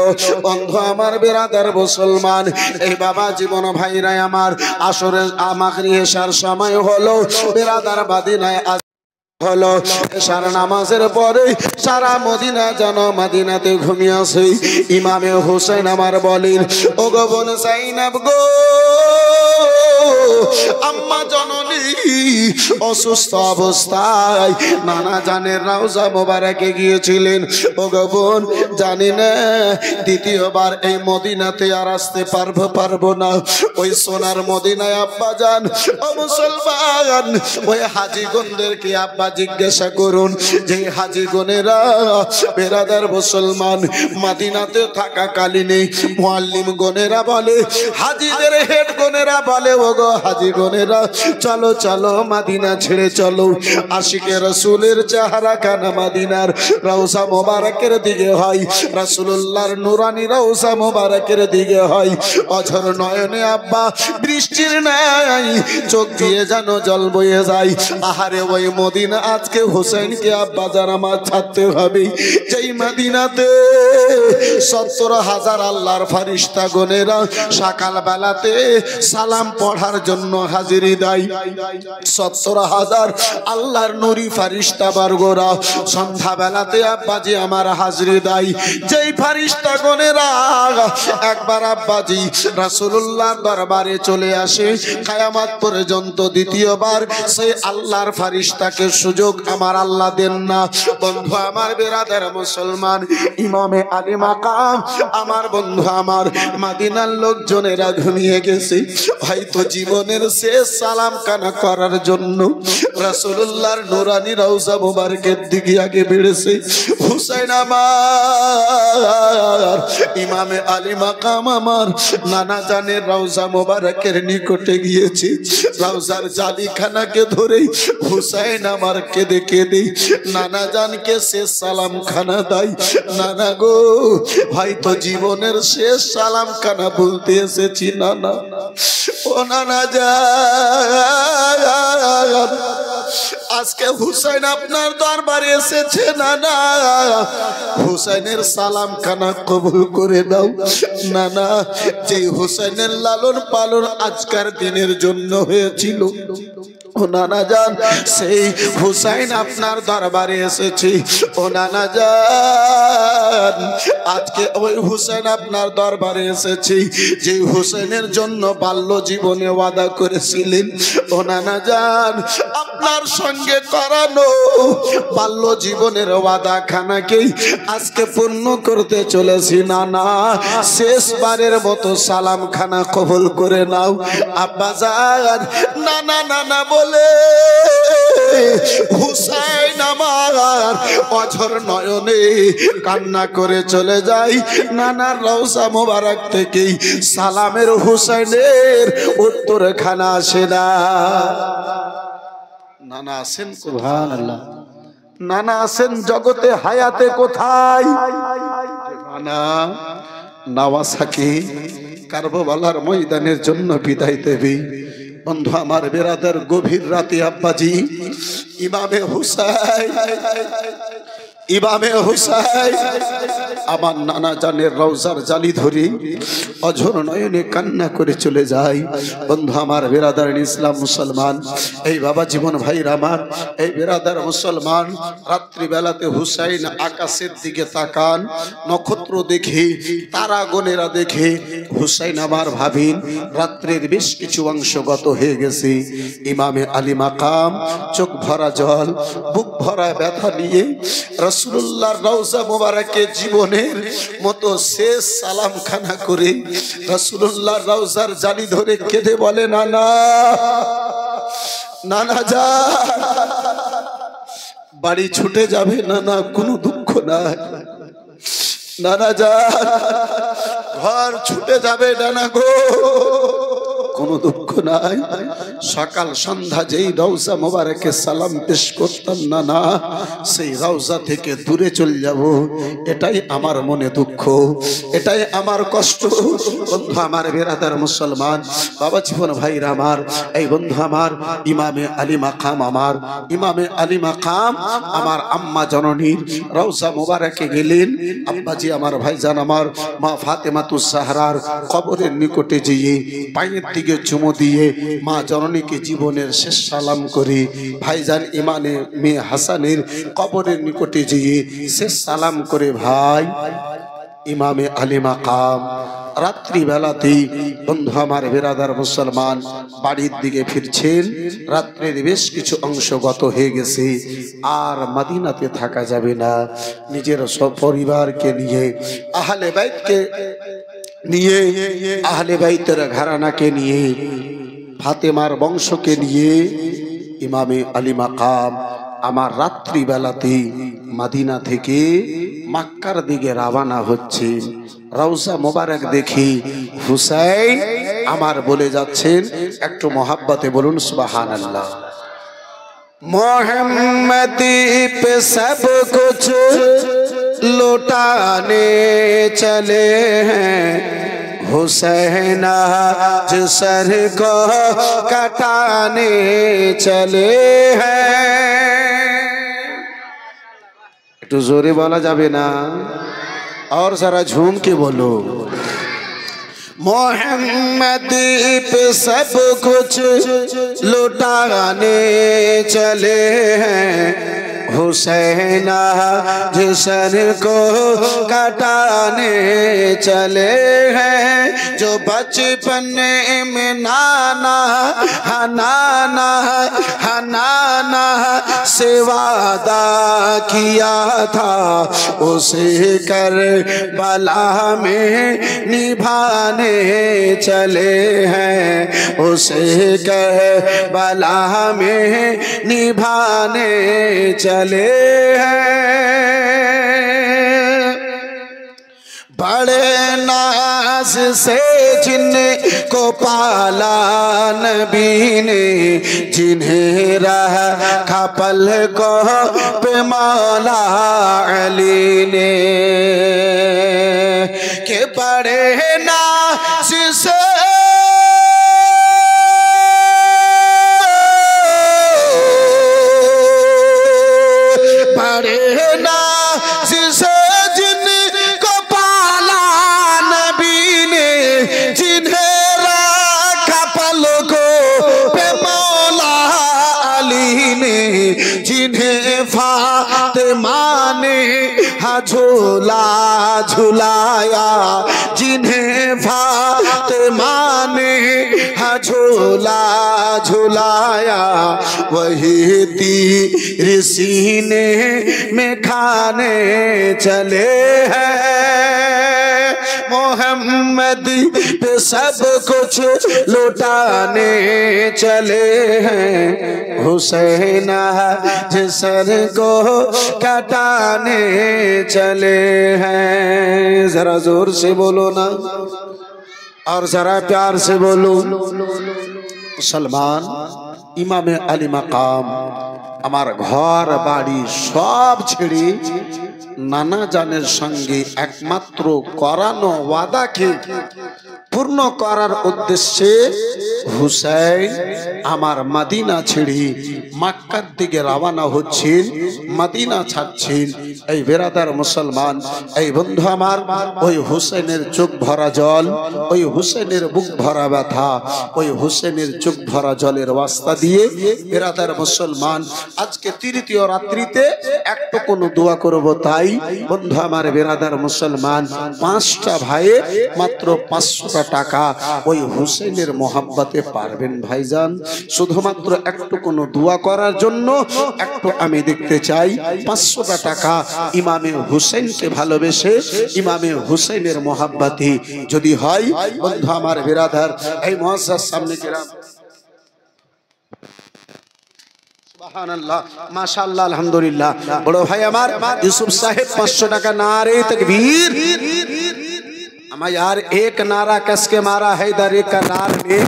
বন্ধু আমার বেরাদার মুসলমান এই বাবা জীবন ভাইরা আমার আসরে মাগরিব এশার সময় হলো বেরাদার বাদিনায় হলো সারা নামাজের পরে সারা মদিনা যেন মদিনাতে ঘুমিয়ে আসে। ইমামে হোসেন আমার বলেন, ও গো বোন জাইনাব গো, আম্মা জননী অসুস্থ অবস্থায় নানা জানের রওজা মোবারকে গিয়েছিলেন। ও গো বোন, জানি না দ্বিতীয়বার এই মদিনাতে আর আসতে পারবো না। ওই সোনার মদিনায় আব্বা যান, ও মুসলমান, ওই হাজিগণদেরকে আব্বা জিজ্ঞাসা করুন যে হাজিগণেরা বেরাদার মুসলমান মদিনাতে থাকাকালীনে মুআল্লিম গণেরা বলে, হাজিদের হেড গণেরা বলে, ও গো হাজিগণেরা চলো চলো মদিনা ছেড়ে চলো। আশিকে রাসূলের চেহারা খানা মদিনার রওজা মোবারকের দিকে হয়, রাসূলুল্লাহর নূরানি রওজা মোবারকের দিকে হয়। অঝর নয়নে আব্বা বৃষ্টির নাই চোখ দিয়ে যেন জল বয়ে যায়। আহারে ওই মদিনা আজকে হোসেনকে আব্বা যার আমার ছাড়তে হবে, যেই মদিনাতে 70,000 আল্লাহর ফেরেশতা গণেরা সকাল বেলাতে সালাম পড়ার জন্য হাজিরি দেয়। 70,000 আল্লাহর নূরি ফেরেশতা বর্গরা সন্ধ্যা বেলাতে আব্বাজি আমার হাজিরি দেয়। যেই ফেরেশতা গণেরা একবার আব্বাজি রাসূলুল্লাহর দরবারে চলে আসে, কিয়ামত পর্যন্ত দ্বিতীয়বার সেই আল্লাহর ফেরেশতাকে সুযোগ আমার আল্লাহ দেন না। বন্ধু আমার বেরাদার মুসলমান, ইমামে আলী মাকাম আমার বন্ধু আমার মদিনার লোকজনেরা ঘুমিয়ে গেছে, হয়তো জীবনের শেষ সালাম কানা করার জন্য রাসূলুল্লাহর নূরানি রওজা মোবারকের দিকে আগে বেড়েছে। হুসাইন আমার ইমামে আলী মাকাম আমার নানা জানের রওজা মোবারকের নিকটে গিয়েছে। রওজার জালিখানাকে ধরে হুসাইন আমার কেঁদে কেঁদে নানা জানকে শেষ সালাম খানা দেয়। নানা গো, হয়তো জীবনের শেষ সালাম খানা বলতে এসেছি নানা। ও নানা জান, আজকে হুসাইন আপনার দরবারে এসেছে নানা, হুসাইনের সালাম খানা কবুল করে দাও নানা। যে হুসাইনের লালন পালন আজকের দিনের জন্য হয়েছিল, ও নানা জান, সেই হুসাইন আপনার দরবারে এসেছে। ও নানা জান, আজকে ওই হুসাইন আপনার দরবারে এসেছে যে হুসাইনের জন্য বাল্য জীবনে ওয়াদা করেছিলেন। ও নানা জান, আপনার সঙ্গে করানো বাল্য জীবনের ওয়াদা খানাকেই আজকে পূর্ণ করতে চলেছি নানা। শেষবারের মতো সালাম খানা কবুল করে নাও আব্বা জান। নানা নানা বলে হুসাইন আমার অঝর নয়নে কান্না করে চলে যায়। নানার রওজা মোবারক থেকেই সালামের হুসাইনের উত্তর খানা আসে না। নানা আছেন সুবহানাল্লাহ, নানা আছেন জগতে হায়াতে কোথায়? নানা নাওয়াসাকি কারবালার ময়দানের জন্য বিদায় দেবে। বন্ধু আমার বেরাদার, গভীর রাতে আব্বাজি ইমামে হুসাইন আমার নানা জানের রওজার জালি ধরে অঝর নয়নে কান্না করে চলে যায়। বন্ধু আমার বেরাদার ইসলাম মুসলমান, এই বাবা জীবন ভাইরা আমার, এই বেরাদার মুসলমান, রাত্রি বেলাতে হুসাইন আকাশের দিকে তাকান, নক্ষত্র দেখে, তারা গণেরা দেখে হুসাইন আমার ভাবিন রাত্রের বেশ কিছু অংশ গত হয়ে গেছে। ইমামে আলী মাকাম চোখ ভরা জল, বুক ভরা ব্যথা নিয়ে রাসূলুল্লাহর রওজা মোবারকে জীবনের মতো শেষ সালাম খানা করে রাসূলুল্লাহর রওজার জালি ধরে কেঁদে বলে, নানা নানা যা বাড়ি ছুটে যাবে নানা, কোনো দুঃখ নাই নানা যা, ঘর ছুটে যাবে নানা গো, কোনো দুঃখ নাই। সকাল সন্ধ্যা যেই রওজা মোবারকে সালাম পেশ করতাম নানা, সেই রওজা থেকে দূরে চলে যাব, এটাই আমার মনে দুঃখ, এটাই আমার কষ্ট। বন্ধু আমার বেরাদার মুসলমান, বাবা জীবন ভাইরা আমার, এই বন্ধু আমার ইমামে আলী মাকাম আমার, ইমামে আলী মাকাম আমার আম্মা জননীর রওজা মোবারকে গেলেন। আব্বাজি আমার ভাইজান আমার মা ফাতেমাতুজ জাহরার কবরের নিকটে গিয়ে পায়ের দিকে দিকে চুমু দিয়ে মা জননীকে জীবনের শেষ সালাম করে ভাইজান ইমানে মেয়ে হাসানের কবরের নিকটে গিয়ে শেষ সালাম করে ভাই ইমামে আলী মাকাম রাত্রি বেলাতেই বন্ধু আমার বিরাদার মুসলমান বাড়ির দিকে ফিরছেন। রাত্রের বেশ কিছু অংশ গত হয়ে গেছে, আর মদিনাতে থাকা যাবে না। নিজের সপরিবারকে নিয়ে আহলে বাইতকে নিয়ে আহলে বাইতের ঘরানাকে নিয়ে ফাতেমার বংশকে নিয়ে ইমামে আলী মাকাম আমার রাত্রি বেলাতে মদিনা থেকে মক্কার দিকে রওনা হচ্ছে। রওজা মোবারক দেখি হুসাইন আমার বলে যাচ্ছেন, একটু মোহাব্বতে বলুন সুবহানাল্লাহ। मोहम्मदी पे सब कुछ लुटाने चले हैं, हुसैन आज सर को कटाने चले हैं। একটু জোরে বলা যাবে না? और जरा झूम के बोलो। मोहम्मदी पे सब कुछ लुटाने चले हैं, हुसैन जिसन को कटाने चले हैं। जो बचपन में नाना हनाना हनाना से वादा किया था, उसे करबला में निभाने चले हैं, उसे करबला में निभाने चले हैं। बड़े नाज से जिनको पाला नबी ने, जिन्हें रखा पलकों पे मौला अली ने, के बड़े नाज से बड़े नाज से जिनको पाला नबी ने, जिन्हें रखा पलकों पे मौला अली ने, जिन्हें फातिमा ने झूला झुलाया, जिन्हें फातिमा ने झूला झुलाया, वही तीर सीने में खाने चले हैं। मोहम्मद पे सब कुछ लुटाने चले हैं, हुसैन जिसन को कटाने चले हैं। जरा जोर से बोलो ना, और जरा प्यार से बोलो। मुसलमान ইমামে আলী মাকাম আমার ঘর বাড়ি সব ছেড়ে নানা জানের সঙ্গে একমাত্র করানো ওয়াদাকে পূর্ণ করার উদ্দেশ্যে হুসাইন আমার মদিনা ছেড়ে মক্কার দিকে রওনা হচ্ছেন, মদিনা ছাড়ছেন। এই বেরাদার মুসলমান, এই বন্ধু আমার, ওই হুসেনের চোখ ভরা জল, ওই হুসেনের বুক ভরা ব্যথা, ওই হুসেনের চোখ ভরা জলের রাস্তা দিয়ে বেরাদার মুসলমান আজকে তৃতীয় রাত্রিতে একটু কোনো দোয়া করব। তাই বন্ধু আমার বেরাদার মুসলমান, পাঁচটা ভাইয়ে মাত্র 500 টাকা ওই হুসেনের মোহাব্বতে পারবেন ভাইজান? শুধুমাত্র একটু কোনো দোয়া করার জন্য একটু আমি দেখতে চাই 500 টাকা ইমামে হুসেনকে ভালোবেসে ইমামে হুসেনের মোহাব্বতে যদি হয় বন্ধু আমার বেরাদার, এই মুআজ্জাজ সামনে কিরাম সুবহানাল্লাহ মাশাআল্লাহ আলহামদুলিল্লাহ। বড় ভাই আমার ইউসুফ সাহেব 500 টাকা। नारे तकबीर। हमें यार एक नारा कस के मारा हैदर एक का नार में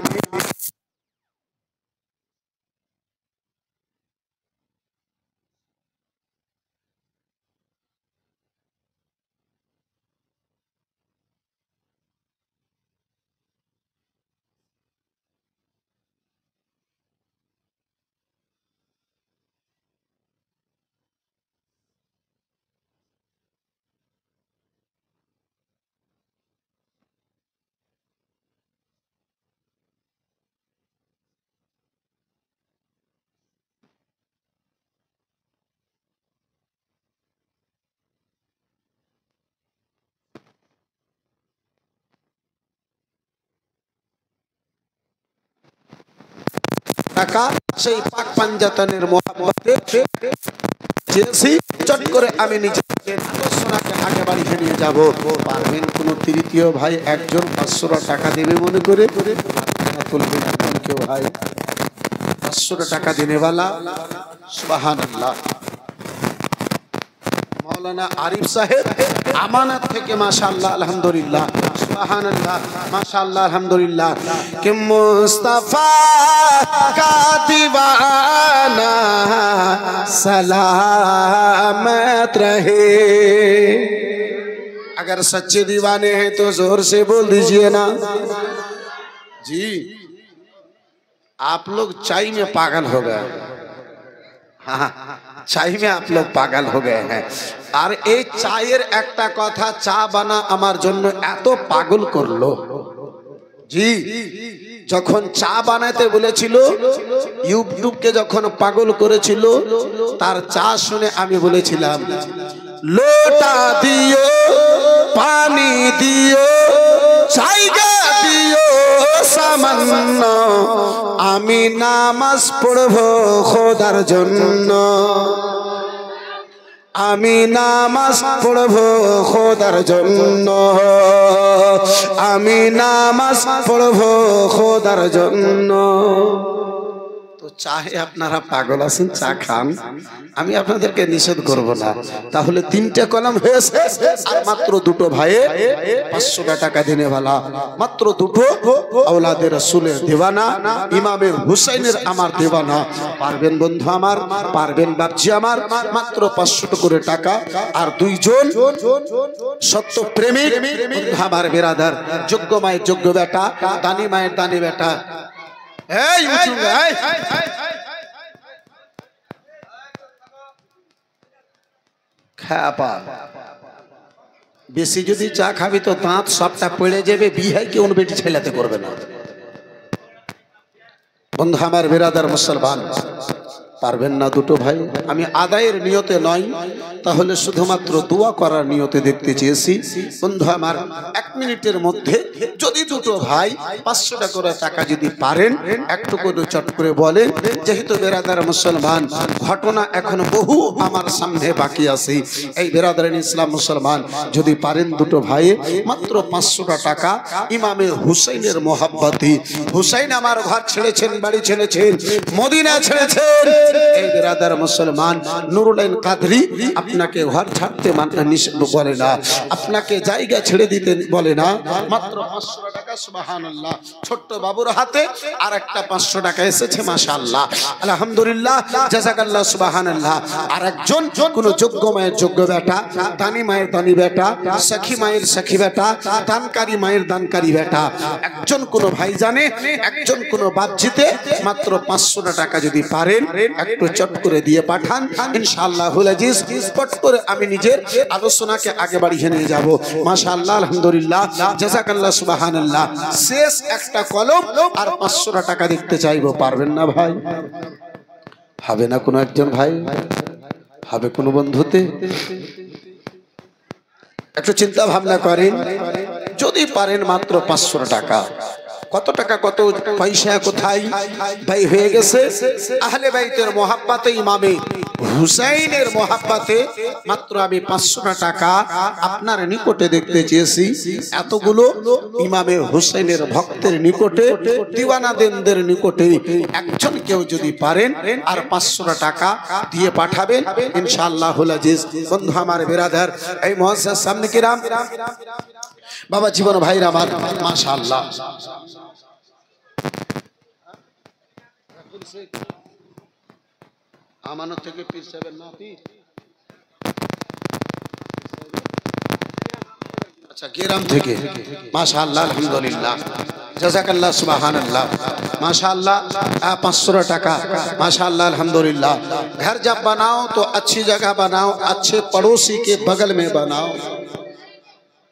টাকা সেই পাক পাঞ্জাতনের মোহাম্মতে চেয়েছি চট করে আমি নিজেকে সোনাকে আগে বাড়িয়ে নিয়ে যাব। পারবেন কোনো তৃতীয় ভাই একজন 500 টাকা দেবে মনে করে তুলবেন কেউ ভাই 500 টাকা দেনেওয়ালা? সুবহানাল্লাহ। मौलाना आरिफ साहेब अमानत থেকে माशाअल्लाह अल्हम्दुलिल्लाह सुबहानअल्लाह माशाअल्लाह अल्हम्दुलिल्लाह कि मुस्तफा का दीवाना सलामत रहे। अगर सच्चे दीवाने हैं तो जोर से बोल दीजिए ना जी। आप लोग चाय में पागल हो गए। हाँ, चाय में आप लोग पागल हो गए हैं। और ये चायर একটা কথা চা বানা আমার জন্য এত পাগল করলো জি। যখন চা বানাতে বলেছিল ইউটিউবকে যখন পাগল করেছিল তার চা শুনে আমি বলেছিলাম লোটা দিও পানি দিও জায়গা দিও সামান্য আমি নামাজ পড়বো খোদার জন্য। আমি নামাজ পড়বো খোদার জন্য। আমি নামাজ পড়বো খোদার জন্য। তো চাহে আপনারা পাগল আছেন চা খান, আমি আপনাদেরকে নিষেধ করব না। তাহলে 3টে কলম হয়েছে আর মাত্র 2টো ভাইয়ে 500 টাকা দেনেওয়ালা, মাত্র 2টো আওলাদে রাসূলের দিওয়ানা, ইমামে হুসাইনের আমার দিওয়ানা। পারবেন বন্ধু আমার, পারবেন বাপজি আমার, মাত্র 500 করে টাকা আর 2 জন সত্য প্রেমিক বন্ধু আমার বিরাদার, যোগ্য মায়ের যোগ্য বেটা, দানি মায়ের দানি বেটা। এই উঠুঙ্গা এই খাপা বেশি যদি চা খাবি তো দাঁত সবটা পড়ে যাবে, বিয়ে কেউ বেটি ছেলেতে করবে না। বন্ধু আমার বিরাদার মুসলমান, পারবেন না 2টো ভাই? আমি আদায়ের নিয়তে নয়, তাহলে শুধুমাত্র দোয়া করার নিয়তে দেখতে চেয়েছি। বন্ধু আমার 1 মিনিটের মধ্যে যদি 2টো ভাই 500 টাকা করে টাকা যদি পারেন একটু করে চট করে বলেন। যেহেতু বিরাদার মুসলমান ঘটনা এখন বহু আমার সামনে বাকি আছে, এই বিরাদার ইসলাম মুসলমান যদি পারেন 2টো ভাই মাত্র 500 টাকা ইমামে হুসাইনের মোহাব্বতি। হুসাইন আমার ঘর ছেড়েছেন, বাড়ি ছেড়েছেন, মদিনা ছেড়েছেন। এই বিরাদার মুসলমান নুরুলাইন কাদরি আপনাকে ঘর ছাড়তে নিষেধ বলে না, আপনাকে জায়গা ছেড়ে দিতে বলে না। মাত্র 500 টাকা সুবহানাল্লাহ। ছোট্ট বাবুর হাতে আর একটা 500 টাকা এসেছে মাশাআল্লাহ আলহামদুলিল্লাহ জাযাকাল্লাহ সুবহানাল্লাহ। আর একজন কোন যোগ্য মায়ের যোগ্য বেটা, দানি মায়ের দানি বেটা, সখী মায়ের সখী বেটা, দানকারী মায়ের দানকারী বেটা, একজন কোন ভাই জানে, একজন কোন বাপজিতে মাত্র 500 টাকা যদি পারেন একটু চট করে দিয়ে পাঠান, ইনশাআল্লাহুল আজিজ পট করে আমি নিজের আলোচনাকে আগে বাড়িয়ে নিয়ে যাব। মাশাআল্লাহ আলহামদুলিল্লাহ জাযাকাল্লাহ সুবহানাল্লাহ। শেষ একটা কলম আর 500 টাকা দেখতে চাইবো। পারবেন না ভাই? হবে না কোনো একজন ভাই? হবে কোনো বন্ধুতে? একটু চিন্তা ভাবনা করেন। যদি পারেন মাত্র 500 টাকা, কত টাকা কত পয়সা কোথায় ভাই হয়ে গেছে। আহলে বাইতের মোহাব্বতে ইমামে হুসাইনের মোহাব্বতে মাত্র আমি 500 টাকা আপনার নিকটে দেখতে চেয়েছি। এতগুলো ইমামে হুসাইনের ভক্তের নিকটে, দিওয়ানাদের নিকটে একজন কেউ যদি পারেন আর 500 টাকা দিয়ে পাঠাবেন ইনশাআল্লাহুল আজিজ। বন্ধু আমার বিরাদার, এই মুআজ্জাজ সামনে কিরাম বাবা জীবন ভাইরা আমার মাশাআল্লাহ আমানত থেকে পীর সাহেবের নাতি, আচ্ছা গেরাম থেকে মাশাআল্লাহ আলহামদুলিল্লাহ জাযাকাল্লাহ সুবহানাল্লাহ माशाअल्लाह 500 টাকা माशाअल्लाह अल्हम्दुलिल्लाह। घर जब बनाओ तो अच्छी जगह बनाओ, अच्छे पड़ोसी के बगल में बनाओ।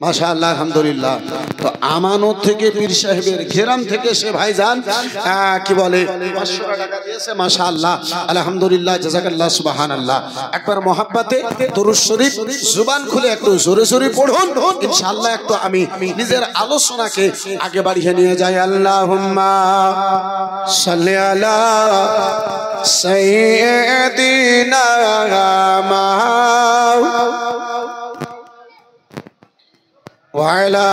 মাশাআল্লাহ আলহামদুলিল্লাহ। তো আমানত থেকে পীর সাহেবের ঘেরাম থেকে সে ভাইজান কি বলে 500 টাকা দিয়েছে। মাশাআল্লাহ আলহামদুলিল্লাহ জাযাকাল্লাহ সুবহানাল্লাহ। একবার মহব্বতে দরুদ শরীফ জুবান খুলে একটু জোরে জোরে পড়ুন, ইনশাআল্লাহ একটু আমি নিজের আলোচনাকে আগে বাড়িয়ে নিয়ে যাই। আল্লাহুম্মা সাল্লি আলা সাইয়্যিদিনা وعلى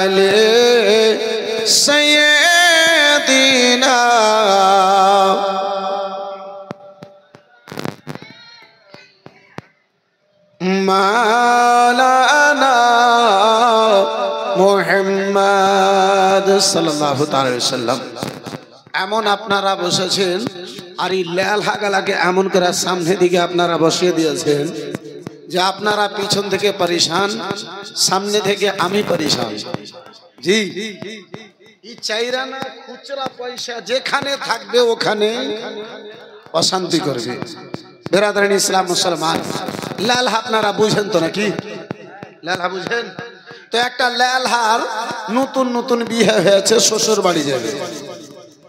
آل سيدنا مولانا محمد সাল্লাল্লাহু তাআলা আলাইহি ওয়াসাল্লাম। এমন আপনারা বসেছেন আর এই লাল হাগালাকে এমন করে সামনে দিকে আপনারা বসিয়ে দিয়েছেন যে আপনারা পিছন থেকে পরেশান, সামনে থেকে আমি পরেশান। জি এই চাইরা না খুচরা পয়সা যেখানে থাকবে ওখানে অশান্তি করবে। বেরাদারান ইসলাম মুসলমান, লালহা আপনারা বুঝেন তো নাকি? লালহা বুঝেন তো? একটা লালহার নতুন নতুন বিয়ে হয়েছে, শ্বশুর বাড়ি যাবে।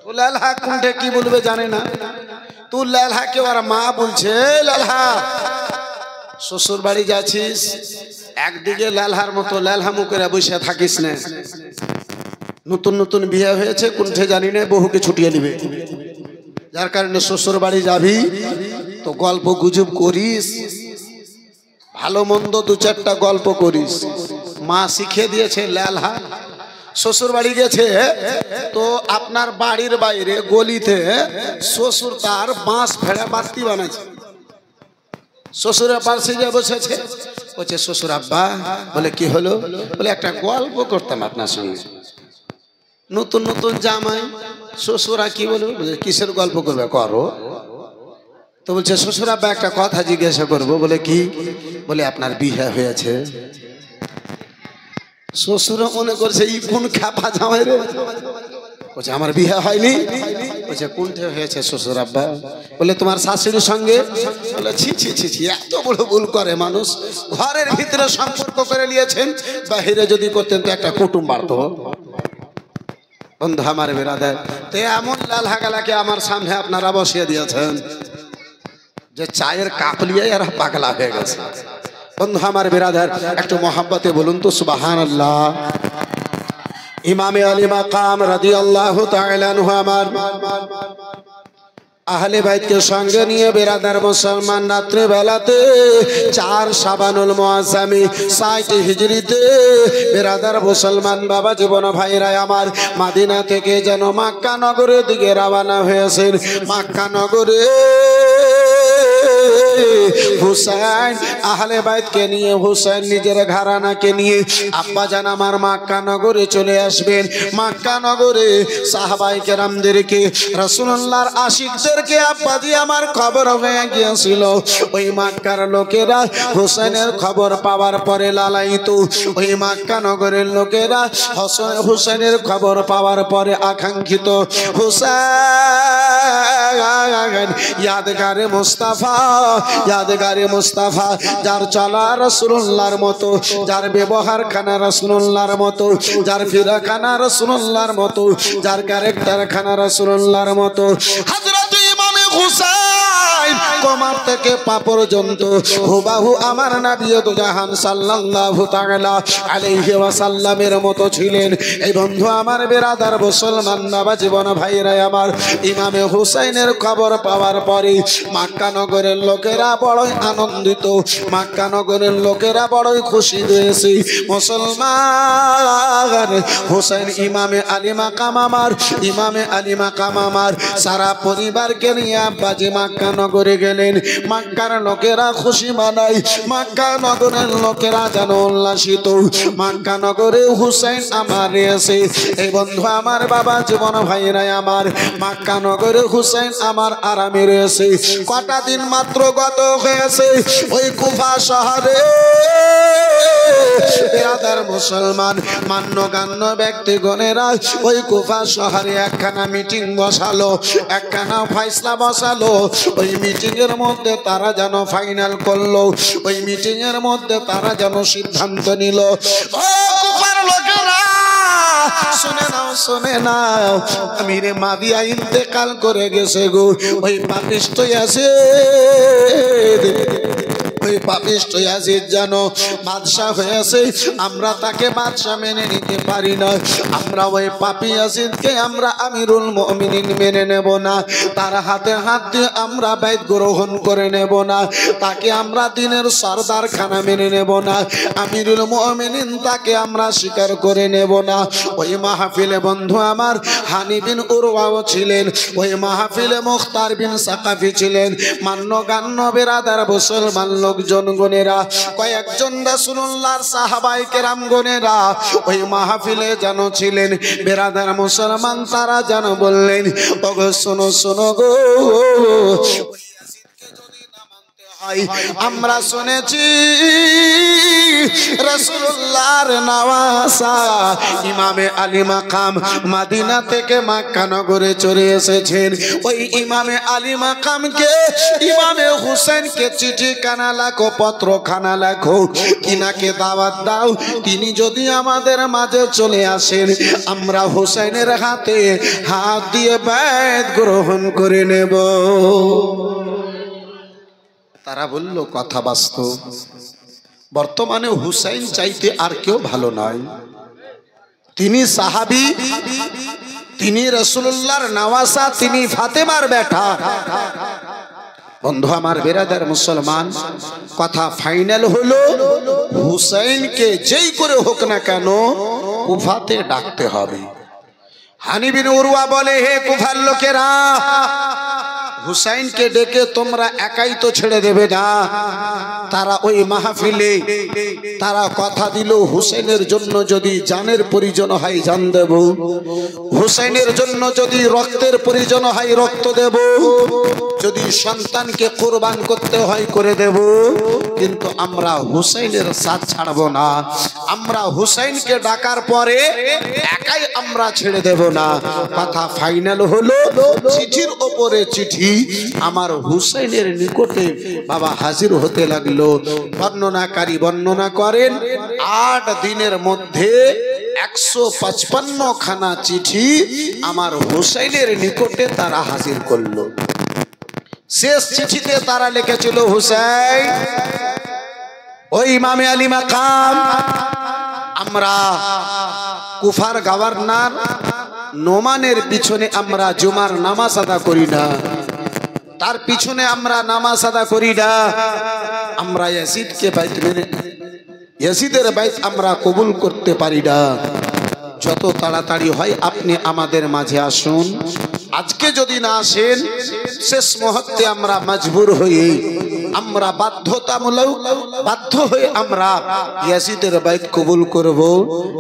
তো লালহা কোনটা কি বলবে জানে না। তো লালহাকে ওর মা বলছে, লালহা শ্বশুর বাড়ি যাচ্ছিস, একদিকে লালহার মতো লালহা মুখেরা বসে থাকিস না। নতুন নতুন বিয়ে হয়েছে, কোনঠে জানি না, বহুকে ছুটিয়ে দিবে। যার কারণে শ্বশুর বাড়ি যাবি তো গল্প গুজব করিস, ভালো মন্দ দু চারটা গল্প করিস। মা শিখিয়ে দিয়েছে লালহা। শ্বশুর বাড়ি গেছে তো আপনার বাড়ির বাইরে গলিতে শ্বশুর তার বাঁশ ফেড়ে বাতি বানাচ্ছে। শ্বশুরের পাশে যে বসেছে, বলছে শ্বশুর আব্বা। বলে কি হলো? বলে একটা গল্প করতাম আপনার সঙ্গে। নতুন নতুন জামাই, শ্বশুরা কি বলবো? কিসের গল্প করবে? করো। তো বলছে শ্বশুর আব্বা একটা কথা জিজ্ঞাসা করবো। বলে কি? বলে আপনার বিয়ে হয়েছে। শ্বশুর মনে করছে এই কোন খাপা জামাই রে। বলছে আমার বিয়ে হয়নি। বলছে কোনটা হয়েছে শ্বশুর আব্বা? বলে তোমার শাশুড়ির সঙ্গে। বলে ছি ছি ছি ছি, এত বড় ভুল করে মানুষ। ঘরের ভিতরে সম্পর্ক করে নিয়েছেন, বাহিরে যদি করতেন তো একটা কুটুম বাড়তো। বন্ধু আমার বেরাদার, তো এমন লাল হাগালাকে আমার সামনে আপনারা বসিয়ে দিয়েছেন যে চায়ের কাপ নিয়ে এরা পাগলা হয়ে গেছে। বন্ধু আমার বেরাদার, একটু মহাব্বতে বলুন তো সুবহানাল্লাহ। ইমামে আলী মাকাম রাদিয়াল্লাহু তাআলা আনহু আমার আহলে বাইতকে সঙ্গে নিয়ে বেরাদার মুসলমান রাত্রে বেলাতে 4 শাবানুল মুআজ্জামি 60 হিজরিতে বেরাদার মুসলমান বাবা জীবন ভাইরা আমার মদিনা থেকে যেন মক্কা নগরের দিকে রওনা হয়েছেন। মক্কা নগরে হুসাইন আহলে বাইতকে নিয়ে, হুসাইন নিজের ঘরানাকে নিয়ে আব্বা জান আমার মক্কা নগরে চলে আসবেন। মক্কা নগরে সাহাবায়ে কেরামদেরকে, রাসূলুল্লাহর আশিকদেরকে আব্বাজি আমার খবর হয়ে গিয়েছিল। ওই মক্কার লোকেরা হুসাইনের খবর পাওয়ার পরে লালায়িত। ওই মক্কা নগরের লোকেরা হুসাইনের খবর পাওয়ার পরে আকাঙ্ক্ষিত হুসাইন ইয়াদগারে মুস্তাফা, ইয়াদগারে মুস্তাফা, যার চলা রাসূলুল্লাহর মতো, যার ব্যবহার খানা রাসূলুল্লাহর মতো, যার ফিরাখানা রাসূলুল্লাহর মতো, যার ক্যারেক্টার খানা রাসূলুল্লাহর মতো। হযরত ইমাম হুসাইন কোমর থেকে পা পর্যন্ত হুবাহু আমার নবী দু জাহান সাল্লাল্লাহু তাআলা আলাইহি ওয়াসাল্লামের মতো ছিলেন। এই বন্ধু আমার বেরাদার মুসলমান বাবা জীবন ভাইরা আমার, ইমামে হুসাইনের খবর পাওয়ার পরে মক্কা নগরের লোকেরা বড়ই আনন্দিত, মক্কা নগরের লোকেরা বড়ই খুশি হয়েছে। মুসলমান হুসাইন ইমামে আলী মাকাম আমার, ইমামে আলী মাকাম আমার সারা পরিবারকে নিয়ে আব্বাজি মক্কা নগরে গেলেন। মক্কার লোকেরা খুশি মানাই, মক্কা নগরের লোকেরা যেন উল্লাসিত। মক্কা নগরে হুসাইন আমার এসে, এই বন্ধু আমার বাবা জীবন ভাইরা আমার, মক্কা নগরে হুসাইন আমার আরামে রয়েছে। কটা দিন মাত্র গত হয়েছে ওই কুফা শহরে বিরাদার মুসলমান মান্যগণ্য ব্যক্তিগণেরা ওই কুফা শহরে একখানা মিটিং বসালো, একখানা ফয়সালা বসালো। ওই মিটিং এর মধ্যে তারা যেন ফাইনাল করলো, ওই মিটিং এর মধ্যে তারা যেন সিদ্ধান্ত নিল, ও কুফার লোকেরা শুনে নাও, শুনে নাও, আমিরে মাবিয়া ইন্তেকাল করে গেছে গো। ওই পাপিষ্ঠ ইয়াজিদ, ওই পাপিষ্ঠ ইয়াজিদ জানো বাদশাহ হয়েছে, আমরা তাকে বাদশাহ মেনে নিতে পারি না। আমরা ওই পাপী ইয়াজিদকে আমরা আমিরুল মুমিনিন মেনে নেব না, তার হাতে হাত দিয়ে আমরা বাইত গ্রহণ করে নেব না, তাকে আমরা দিনের সরদার খানা মেনে নেব না, আমিরুল মুমিনিন তাকে আমরা স্বীকার করে নেব না। ওই মাহফিলে বন্ধু আমার হানি বিন উরওয়াও ছিলেন, ওই মাহফিলে মুখতার বিন সাকাফি ছিলেন, মান্যগণ্য বিরাদার মুসলমান লোকজনগণেরা, কয়েকজন রাসূলুল্লাহর সাহাবায়ে কেরামগণেরা ওই মাহফিলে যেন ছিলেন। বিরাদার মুসলমান তারা যেন বললেন, ওগো শোনো শোনো গো, আমরা শুনেছি রাসূলুল্লাহর নওয়াসা ইমামে আলী মাকাম মদিনা থেকে মক্কা নগরে চলে এসেছেন। ওই ইমামে আলী মাকামকে, ইমামে হুসেনকে চিঠি খানা লেখো, পত্র খানা লেখো, কিনাকে দাওয়াত দাও, তিনি যদি আমাদের মাঝে চলে আসেন আমরা হুসেনের হাতে হাত দিয়ে বাইত গ্রহণ করে নেব। তারা বলল কথা বাস্তব, বর্তমানে হুসাইন চাইতে আর কেউ ভালো নয়, তিনি সাহাবী, তিনি রাসূলুল্লাহর নওয়াসা, তিনি ফাতেমার বেটা। বন্ধু আমার বিরাদার মুসলমান, কথা ফাইনাল হলো হুসাইনকে যেই করে হোক না কেন কুফাতে ডাকতে হবে। হানি বিন উরওয়া বলে, হে কুফার লোকেরা, হুসাইনকে ডেকে তোমরা একাই তো ছেড়ে দেবে না। তারা ওই মাহফিলে তারা কথা দিল, হুসাইনের জন্য যদি জানের প্রয়োজন হয় জান দেব, হুসাইনের জন্য যদি রক্তের প্রয়োজন হয় রক্ত দেব, যদি সন্তানকে কুরবান করতে হয় করে দেব, কিন্তু আমরা হুসাইনের সাথ ছাড়বো না। আমরা হুসাইনকে ডাকার পরে একাই আমরা ছেড়ে দেব না। কথা ফাইনাল হলো, চিঠির ওপরে চিঠি আমার হুসাইনের নিকটে বাবা হাজির হতে লাগলো। বর্ণনাকারী বর্ণনা করেন 8 দিনের মধ্যে 155 খানা চিঠি আমার হুসাইনের নিকটে তারা হাজির করলো। শেষ চিঠিতে তারা লিখেছিল, হুসাইন, ওই ইমামে আলী মাকাম, আমরা কুফার গভর্নর নোমানের পিছনে আমরা জুমার নামাজ আদা করি না, তার পিছনে আমরা নামাজ আদা করি না, আমরা ইয়াজিদকে বাইত মেনে, ইয়াজিদের বাইত আমরা কবুল করতে পারি না। যত তাড়াতাড়ি হয় আপনি আমাদের মাঝে আসুন। আজকে যদি না আসেন, শেষ মুহূর্তে আমরা মজবুর হয়ে, আমরা বাধ্য হয়ে আমরা ইয়াজিদের বাইত কবুল করব।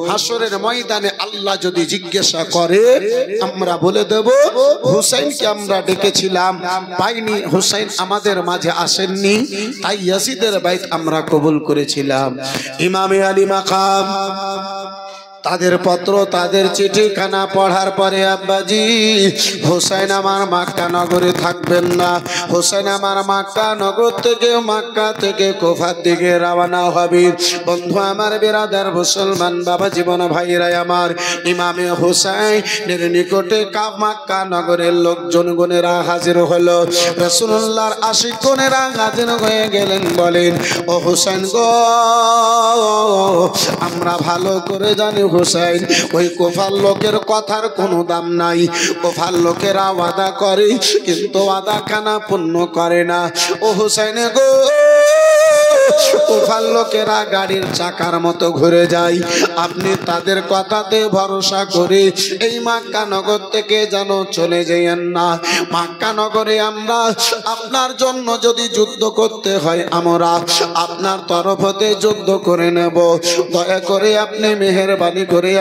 হাসরের ময়দানে আল্লাহ যদি জিজ্ঞাসা করে, আমরা বলে দেব হুসাইনকে আমরা ডেকেছিলাম, পাইনি, হুসাইন আমাদের মাঝে আসেননি, তাই ইয়াজিদের বাইত আমরা কবুল করেছিলাম। ইমামে আলী মাকাম তাদের পত্র, তাদের চিঠিখানা পড়ার পরে, আব্বাজি, হুসাইন আমার মক্কা নগরে থাকবেন না, হুসাইন আমার মক্কা নগর থেকে, মক্কা থেকে কুফার দিকে রওনা হবে। বন্ধু আমার বিরাদার মুসলমান বাবা জীবন ভাইরা আমার, ইমামে হুসাইনের নিকটে মক্কা নগরের লোকজনগণেরা হাজির হলো। রাসূলুল্লাহর আশিকগণেরা হাজির হয়ে গেলেন, বলেন, ও হুসাইন গো, আমরা ভালো করে জানি হুসাইন, ওই কুফার লোকের কথার কোনো দাম নাই। কুফার লোকেরা ওয়াদা করে কিন্তু ওয়াদা খানা পূর্ণ করে না। ও হুসাইন গো, কুফার লোকেরা গাড়ির চাকার মতো ঘুরে যায়, আপনি তাদের কথাতে ভরসা করে এই মক্কা নগর থেকে যেন চলে যাইয়েন না। মক্কা নগরে আমরা আপনার জন্য যদি যুদ্ধ করতে হয়, আমরা আপনার তরফ হতে যুদ্ধ করে নেব। দয়া করে আপনি মেহেরবানি করে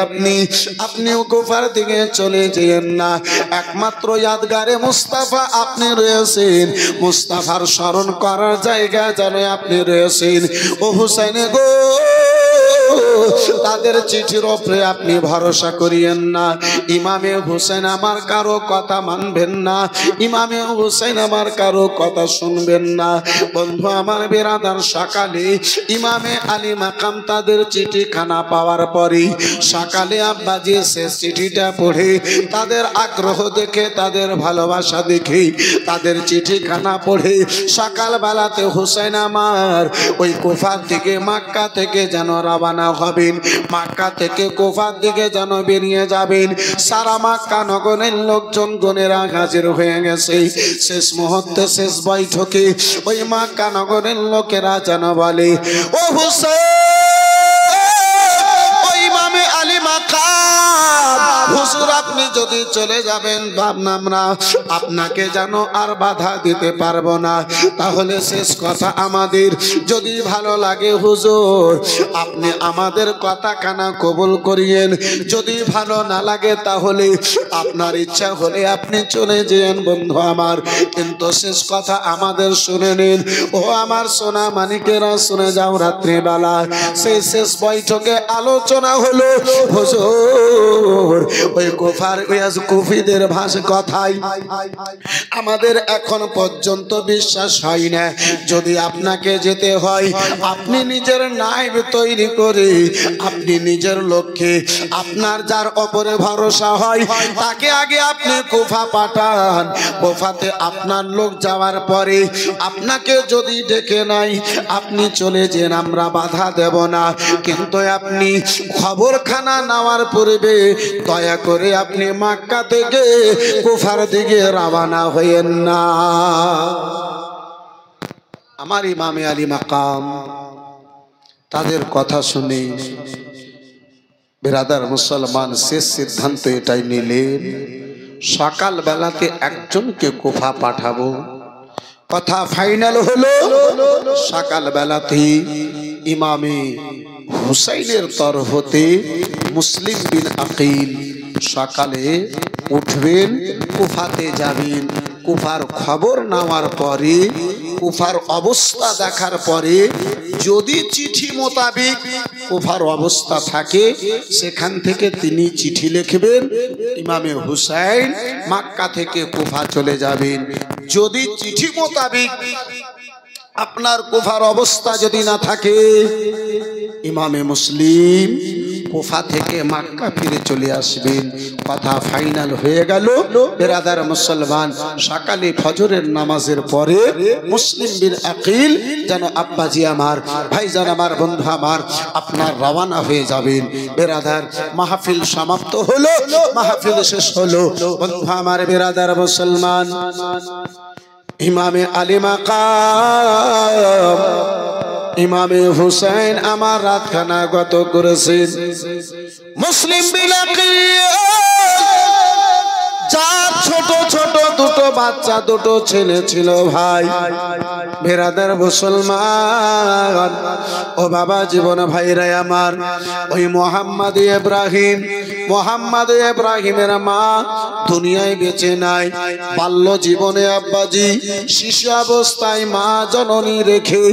আপনিও কুফার দিকে চলে যাইয়েন না। একমাত্র ইয়াদগারে মুস্তাফা আপনি রয়েছেন, মুস্তাফার স্মরণ করার জায়গা যেন আপনি রয়েছেন। ও হুসাইন গো, তাদের চিঠির উপরে আপনি ভরসা করিয়েন না। ইমামে হুসেন আমার কারো কথা মানবেন না, ইমামে হুসেন আমার কারো কথা শুনবেন না। বন্ধু আমার বেরাদার, সকালে ইমামে আলী মাকাম তাদের চিঠিখানা পাওয়ার পরে সকালে আব্বাজি শেষ চিঠিটা পড়ে তাদের আগ্রহ দেখে, তাদের ভালোবাসা দেখে, তাদের চিঠিখানা পড়ে সকালবেলাতে হুসেন আমার ওই কুফার দিকে, মক্কা থেকে যেন রওনা হবেন, মক্কা থেকে কুফার দিকে যেন বেরিয়ে যাবেন। সারা মক্কা নগরের লোকজন গনেরা হাজির হয়ে গেছে। শেষ মুহূর্তে শেষ বৈঠকে ওই মক্কা নগরের লোকেরা যেন বলে, ও হুসেন, ও ইমামে আলী মাকাম, হুজুর আপনি যদি চলে যাবেন আমরা আপনাকে যেন আর বাধা দিতে পারবো না। তাহলে শেষ কথা আমাদের যদি ভালো লাগে হুজুর আপনি আমাদের কথা কানা কবুল করিয়েন, যদি ভালো না লাগে তাহলে আপনার ইচ্ছা হলে আপনি চলে যেন বন্ধু আমার, কিন্তু শেষ কথা আমাদের শুনে নিন। ও আমার সোনা মানিকেরা শুনে যাও, রাত্রিবেলা সেই শেষ বৈঠকে আলোচনা হলো হুজুর ওই কুফার কুফিদের ভাষা কথাই আমাদের এখন পর্যন্ত বিশ্বাস হয় না। যদি আপনাকে যেতে হয় আপনি নিজের নায়েব তৈরি করে, আপনি নিজের লক্ষ্যে আপনার যার উপরে ভরসা হয় তাকে আগে আপনি কুফা পাঠান। কুফাতে আপনার লোক যাওয়ার পরে আপনাকে যদি ডেকে নাই আপনি চলে যেন, আমরা বাধা দেব না, কিন্তু আপনি খবরখানা নেওয়ার পূর্বে দয়া করে আপনি মক্কা থেকে কুফার দিকে রওনা হইয়েন না। আমার ইমামে আলী মাকাম তাদের কথা শুনে বেরাদার মুসলমান শেষ সিদ্ধান্ত এটাই নিলেন, সকাল বেলাতে একজনকে কুফা পাঠাবো। কথা ফাইনাল হলো সকাল বেলাতে ইমামে হুসাইনের তরফ হতে মুসলিম বিন আকিল সকালে উঠবেন, কুফাতে যাবেন। কুফার খবর নেওয়ার পরে, কুফার অবস্থা দেখার পরে যদি চিঠি মোতাবেক কুফার অবস্থা থাকে সেখান থেকে তিনি চিঠি লিখবেন, ইমামে হুসাইন মক্কা থেকে কুফা চলে যাবেন। যদি চিঠি মোতাবেক আপনার কুফার অবস্থা যদি না থাকে, ইমামে মুসলিম কুফা থেকে মক্কা ফিরে চলে আসবেন। কথা ফাইনাল হয়ে গেল। বেরাদার মুসলমান, সকালে ফজরের নামাজের পরে মুসলিম বিন আকিল যেন আব্বাজি আমার, ভাইজান আমার, বন্ধু আমার, আপনার রওনা হয়ে যাবেন। বেরাদার মাহফিল সমাপ্ত হলো, মাহফিল শেষ হলো। বন্ধু আমার বেরাদার মুসলমান, ইমামে আলী মাকাম ইমামে হুসাইন আমার রাতখানা গত করেছেন। মুসলিম বিন আকিল যার ছোট ছোট দুটো বাচ্চা, দুটো ছেলে ছিল ভাই, বেরাদার মুসলমান ও বাবা জীবন ভাইরা আমার, ওই মোহাম্মদ ইব্রাহিমের মা দুনিয়ায় বেঁচে নাই। বাল্য জীবনে আব্বাজি শিশু অবস্থায় মা জননী রেখে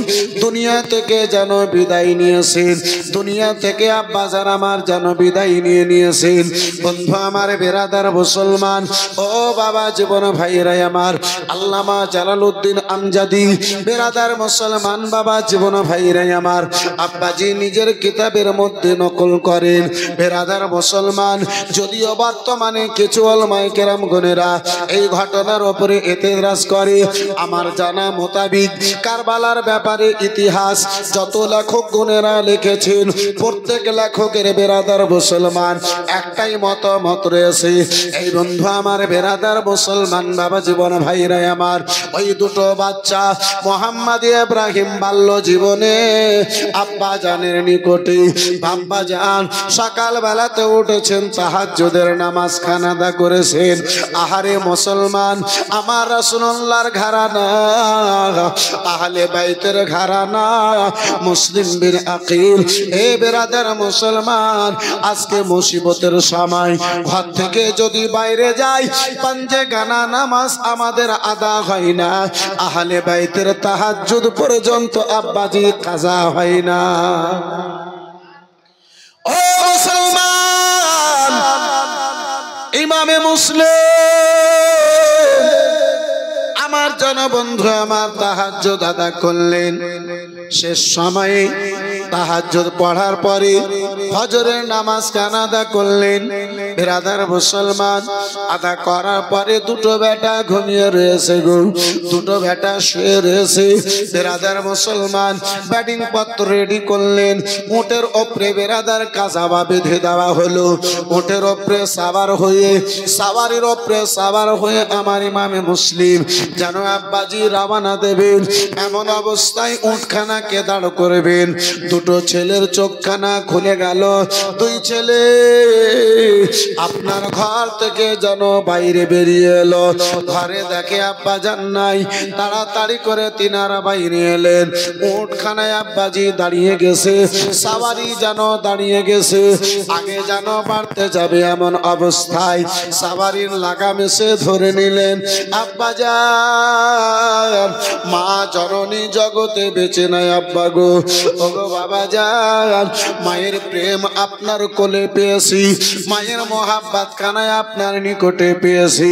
দুনিয়া থেকে যেন বিদায় নিয়েছেন, দুনিয়া থেকে আব্বাজান আমার যেন বিদায় নিয়েছেন। বন্ধু আমার বেরাদার মুসলমান ও বাবা জীবন ভাইরা আমার, আল্লামা জালালউদ্দিন আমজাদি বেরাদার মুসলমান বাবা জীবন ভাইরা আমার, আব্বাজি নিজের কিতাবের মধ্যে নকল করেন। বেরাদার মুসলমান, যদিও বর্তমানে কিছু উলামায়ে কেরাম গণেরা এই ঘটনার উপরে এতেরাজ করে, আমার জানা মোতাবিক কারবালার ব্যাপারে ইতিহাস যত লেখক গণেরা লিখেছেন, প্রত্যেক লেখকের বেরাদার মুসলমান একটাই মতামত রয়েছে। এই বন্ধু আমার বেরাদার মুসলমান বাবা জীবন ভাইরা আমার, ওই দুটো বাচ্চা মোহাম্মদ ইব্রাহিম বাল্য জীবনে আব্বা জানের নিকটে, আব্বা জান সকাল বেলাতে উঠেছেন, তাহাজ্জুদের নামাজ খানা আদা করেছেন। আহারে মুসলমান, আমার রাসূলুল্লাহর ঘরানা, আহলে বাইতের ঘরানা মুসলিম বিন আকিল। এ বেরাদার মুসলমান, আজকে মুসিবতের সময় ঘর থেকে যদি বাইরে যাই, পাঞ্জে গানা নামাজ আমাদের আদা হয় না, আহলে বাইতের তাহাজ্জুদ পর্যন্ত আব্বাজি কাজা হয় না। ও মুসলমান, ইমামে মুসলিম আমার জনবন্ধু আমার তাহাজ্জুদ আদা করলেন। শেষ সময়ে তাহাজ্জুদ পড়ার পরে ফজরের নামাজ আদা করলেন। বিরাদার মুসলমান, আদা করার পরে দুটো বেটা ঘুমিয়ে রয়েছে গো, দুটো বেটা শুয়ে রয়েছে। বিরাদার মুসলমান ব্যাটিং পত্র রেডি করলেন। উটের ওপরে বিরাদার কাজাবা বেঁধে দেওয়া হলো। উটের ওপরে সাওয়ার হয়ে, সাওয়ারির ওপরে সাওয়ার হয়ে আমার ইমামে মুসলিম যেন আব্বাজি রওনা দেবেন। এমন অবস্থায় উটখানাকে দাঁড় করবেন। দুটো ছেলের চোখখানা খুলে গেল। দুই ছেলে আপনার ঘর থেকে যেন বাইরে বেরিয়ে এলো। ঘরে দেখে আব্বাজান নাই। তাড়াতাড়ি করে তিনারা বাইরে এলেন। উটখানায় আব্বাজি দাঁড়িয়ে গেছে, সাওয়ারি যেন দাঁড়িয়ে গেছে। আগে যেন বাড়তে যাবে এমন অবস্থায় সাওয়ারির লাগাম এসে ধরে নিলেন। আব্বাজান, মা জননী জগতে বেঁচে নাই আব্বা গো। ওগো বাবা যান, মায়ের প্রেম আপনার কোলে পেয়েছি, মায়ের মোহাব্বত খানায় আপনার নিকটে পেয়েছি।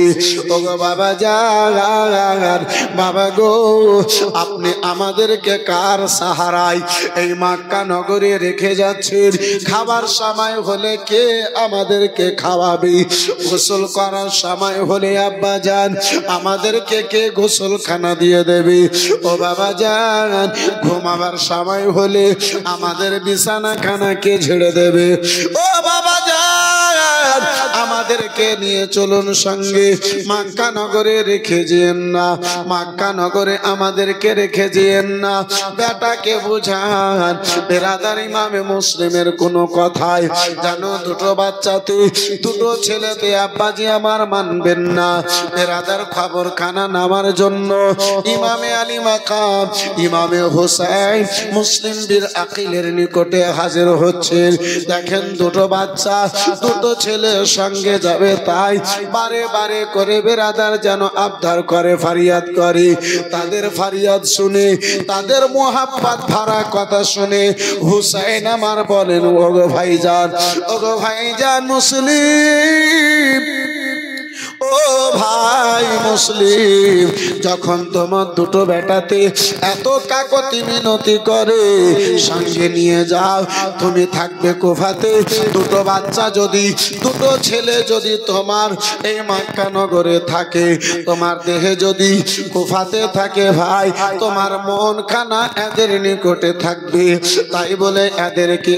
ওগো বাবা যান, বাবা গো, আপনি আমাদেরকে কার সাহারায় এই মক্কা নগরে রেখে যাচ্ছেন? খাবার সময় হলে কে আমাদেরকে খাওয়াবে? গোসল করার সময় হলে আব্বা যান আমাদেরকে কে গোসলখানা দিয়ে দেবে? ও বাবা যান, ঘুমাবার সময় হলে আমাদের বিছানা খানা কে ঝেড়ে দেবে? ও বাবা যান, আমাদেরকে নিয়ে চলুন সঙ্গে, মক্কা নগরে রেখে যেন না, মক্কা নগরে আমাদেরকে রেখে যেন না। বেটাকে বুঝান। বিরাদার ইমামে মুসলিমের কোনো কথায় জানো দুটো বাচ্চাতে, দুটো ছেলেতে আব্বাজি আমার মানবেন না। বিরাদার খবর খানা নামার জন্য ইমামে আলী মাকাম ইমামে হোসেন মুসলিম বীর আকিলের নিকটে হাজির হচ্ছেন। দেখেন দুটো বাচ্চা, দুটো ছেলের সঙ্গে যাবে, তাই বারে বারে করে বিরাদার যেন আবদার করে, ফারিয়াদ করে। তাদের ফারিয়াদ শুনে, তাদের মোহাব্বত ভরা কথা শুনে হুসাইন আমার বলেন, ওগো ভাইজান, ওগো ভাইজান মুসলিম, ও ভাই মুসলিম, যখন তোমার দুটো বেটাতে এত কাকতি মিনতি করে সঙ্গে নিয়ে যাও, তুমি থাকবে কুফাতে। দুটো বাচ্চা যদি, দুটো ছেলে যদি তোমার এই মক্কা নগরে থাকে, তোমার দেহে যদি কুফাতে থাকে ভাই, তোমার মন খানা এদের নিকটে থাকবে। তাই বলে এদেরকে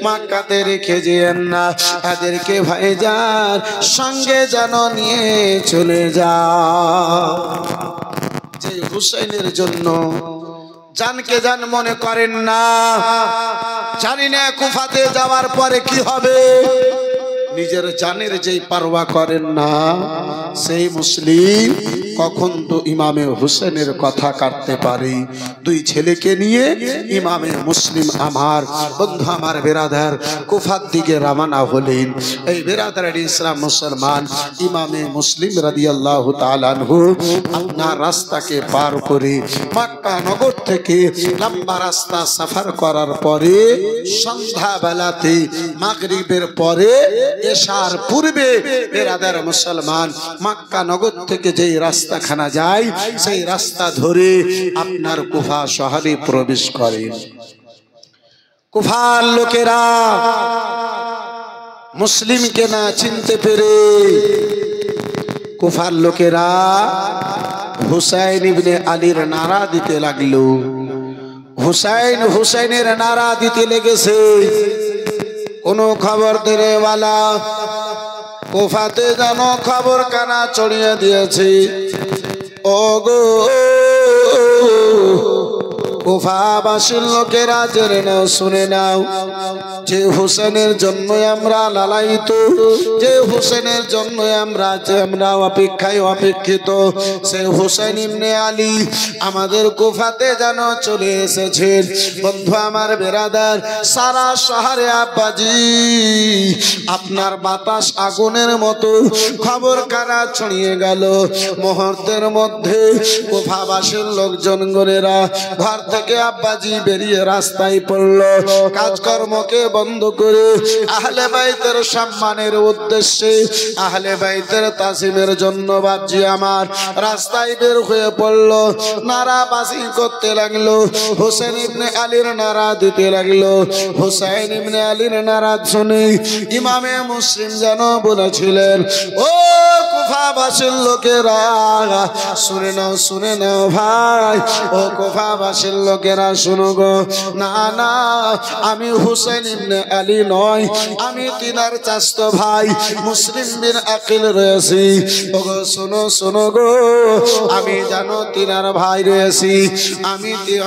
মক্কাতে রেখে যেন না, এদেরকে ভাইজান সঙ্গে যেন নিয়ে চলে যাও। যে হুসাইনের জন্য জানকে জান মনে করেন না। জানি না কুফাতে যাওয়ার পরে কি হবে, নিজের জানের যেই পারওয়া করেন না সেই মুসলিম কখন তো ইমামে হুসেনের কথা কাটতে পারে। দুই ছেলেকে নিয়ে ইমামে মুসলিম আমার বন্ধু আমার বেরাদার কুফার দিকে রওনা হলেন। এই বেরাদার ইসলাম মুসলমান ইমামে মুসলিম রাদিয়াল্লাহু তাআলা আনহু আপনার রাস্তাকে পার করে মক্কা নগর থেকে লম্বা রাস্তা সফর করার পরে সন্ধ্যা বেলাতে মাগরিবের পরে এশার পূর্বে বেরাদার মুসলমান মক্কা নগর থেকে যেই রাস্তাখানা যায় সেই রাস্তা ধরে আপনার কুফা শহরে প্রবেশ করেন। কুফার লোকেরা মুসলিমকে না চিনতে পেরে কুফার লোকেরা হুসাইন ইবনে আলীর নারা দিতে লাগলো। হুসাইন হুসাইনের নারা দিতে লেগেছে। কোনো খবর দেনেওয়ালা কুফাতে যেন খবর কানা ছড়িয়ে দিয়েছে। ও গো কুফাবাসীর লোকেরা জেনে নাও, শুনে নাও, যে হুসেনের জন্য আমরা লালায়িত, যে হুসেনের জন্য আমরা অপেক্ষায় অপেক্ষিত, সে হুসেন ইবনে আলী আমাদের কুফাতে যেন চলে এসেছেন। বন্ধু আমার বেরাদার, সারা শহরে আব্বাজি আপনার বাতাস আগুনের মতো খবর কানা ছড়িয়ে গেল। মুহূর্তের মধ্যে কুফাবাসীর লোকজন গণেরা ঘর থেকে আব্বাজি বেরিয়ে রাস্তায় পড়লো কাজকর্মকে বন্ধ করে আহলে বাইতের সম্মানের উদ্দেশ্যে আহলে বাইতের তাসিমের জন্য বাজি আমার রাস্তায় বের হয়ে পড়লো নারাবাজি করতে লাগলো হোসেন ইবনে আলীর নারা দিতে লাগলো হোসেন ইবনে আলীর নারা শুনে ইমামে মুসলিম যেন বলেছিলেন ও কুফাবাসীর লোকেরা শুনে নাও ভাই ও কুফাবাসীর লোকেরা শুনো গো না না আমি হোসেন ইবনে আলী নয় আমি তিনার চাচতো ভাই মুসলিম বিন আকিল রয়েছি ওগো শোনো গো আমি জানো তিনার ভাই রয়েছি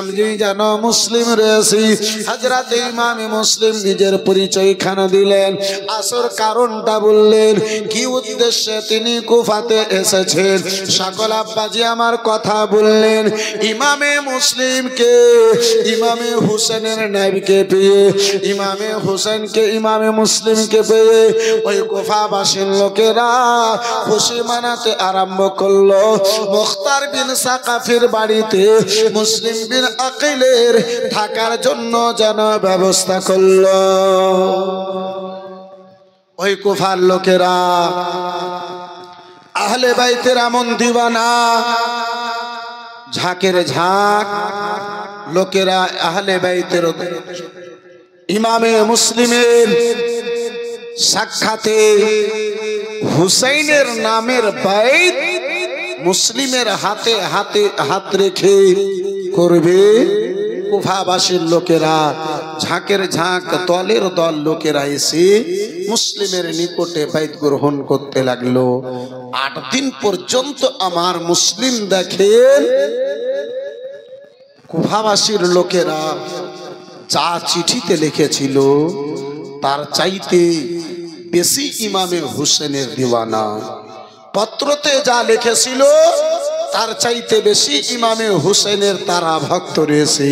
আমি জানো মুসলিম রয়েছি হযরত ইমাম মুসলিম নিজের পরিচয় খানা দিলেন আসল কারণটা বললেন কি উদ্দেশ্যে তিনি কুফাতে এসেছেন সকল আব্বাজি আমার কথা বললেন ইমামে মুসলিমকে ইমামে হোসেনের নাইবকে পেয়ে ইমামে হোসেনকে ইমামে মুসলিমকে পেয়ে ওই কুফাবাসীর লোকেরা খুশি মানাতে আরম্ভ করলো মুখতার বিন সাকাফির বাড়িতে মুসলিম বিন আকিলের থাকার জন্য যেন ব্যবস্থা করলো ওই কুফার লোকেরা আহলে বাইতের এমন দিওয়ানা ঝাঁকের ঝাঁক লোকেরা আহলে বাইতের ইমামে মুসলিমের সাক্ষাতে হুসাইনের নামের বাইত মুসলিমের হাতে হাতে হাত রেখে করবে কুফাবাসীর লোকেরা ঝাঁকের ঝাঁক দলের দল লোকেরা এসে মুসলিমের নিকটে বাইত গ্রহণ করতে লাগলো 8 দিন পর্যন্ত আমার মুসলিম দেখেন কুফাবাসীর লোকেরা যা চিঠিতে লিখেছিল তার চাইতে বেশি ইমামে হোসেনের দিওয়ানা পত্রতে যা লিখেছিল তার চাইতে বেশি ইমামে হোসেনের তারা ভক্ত রয়েছে।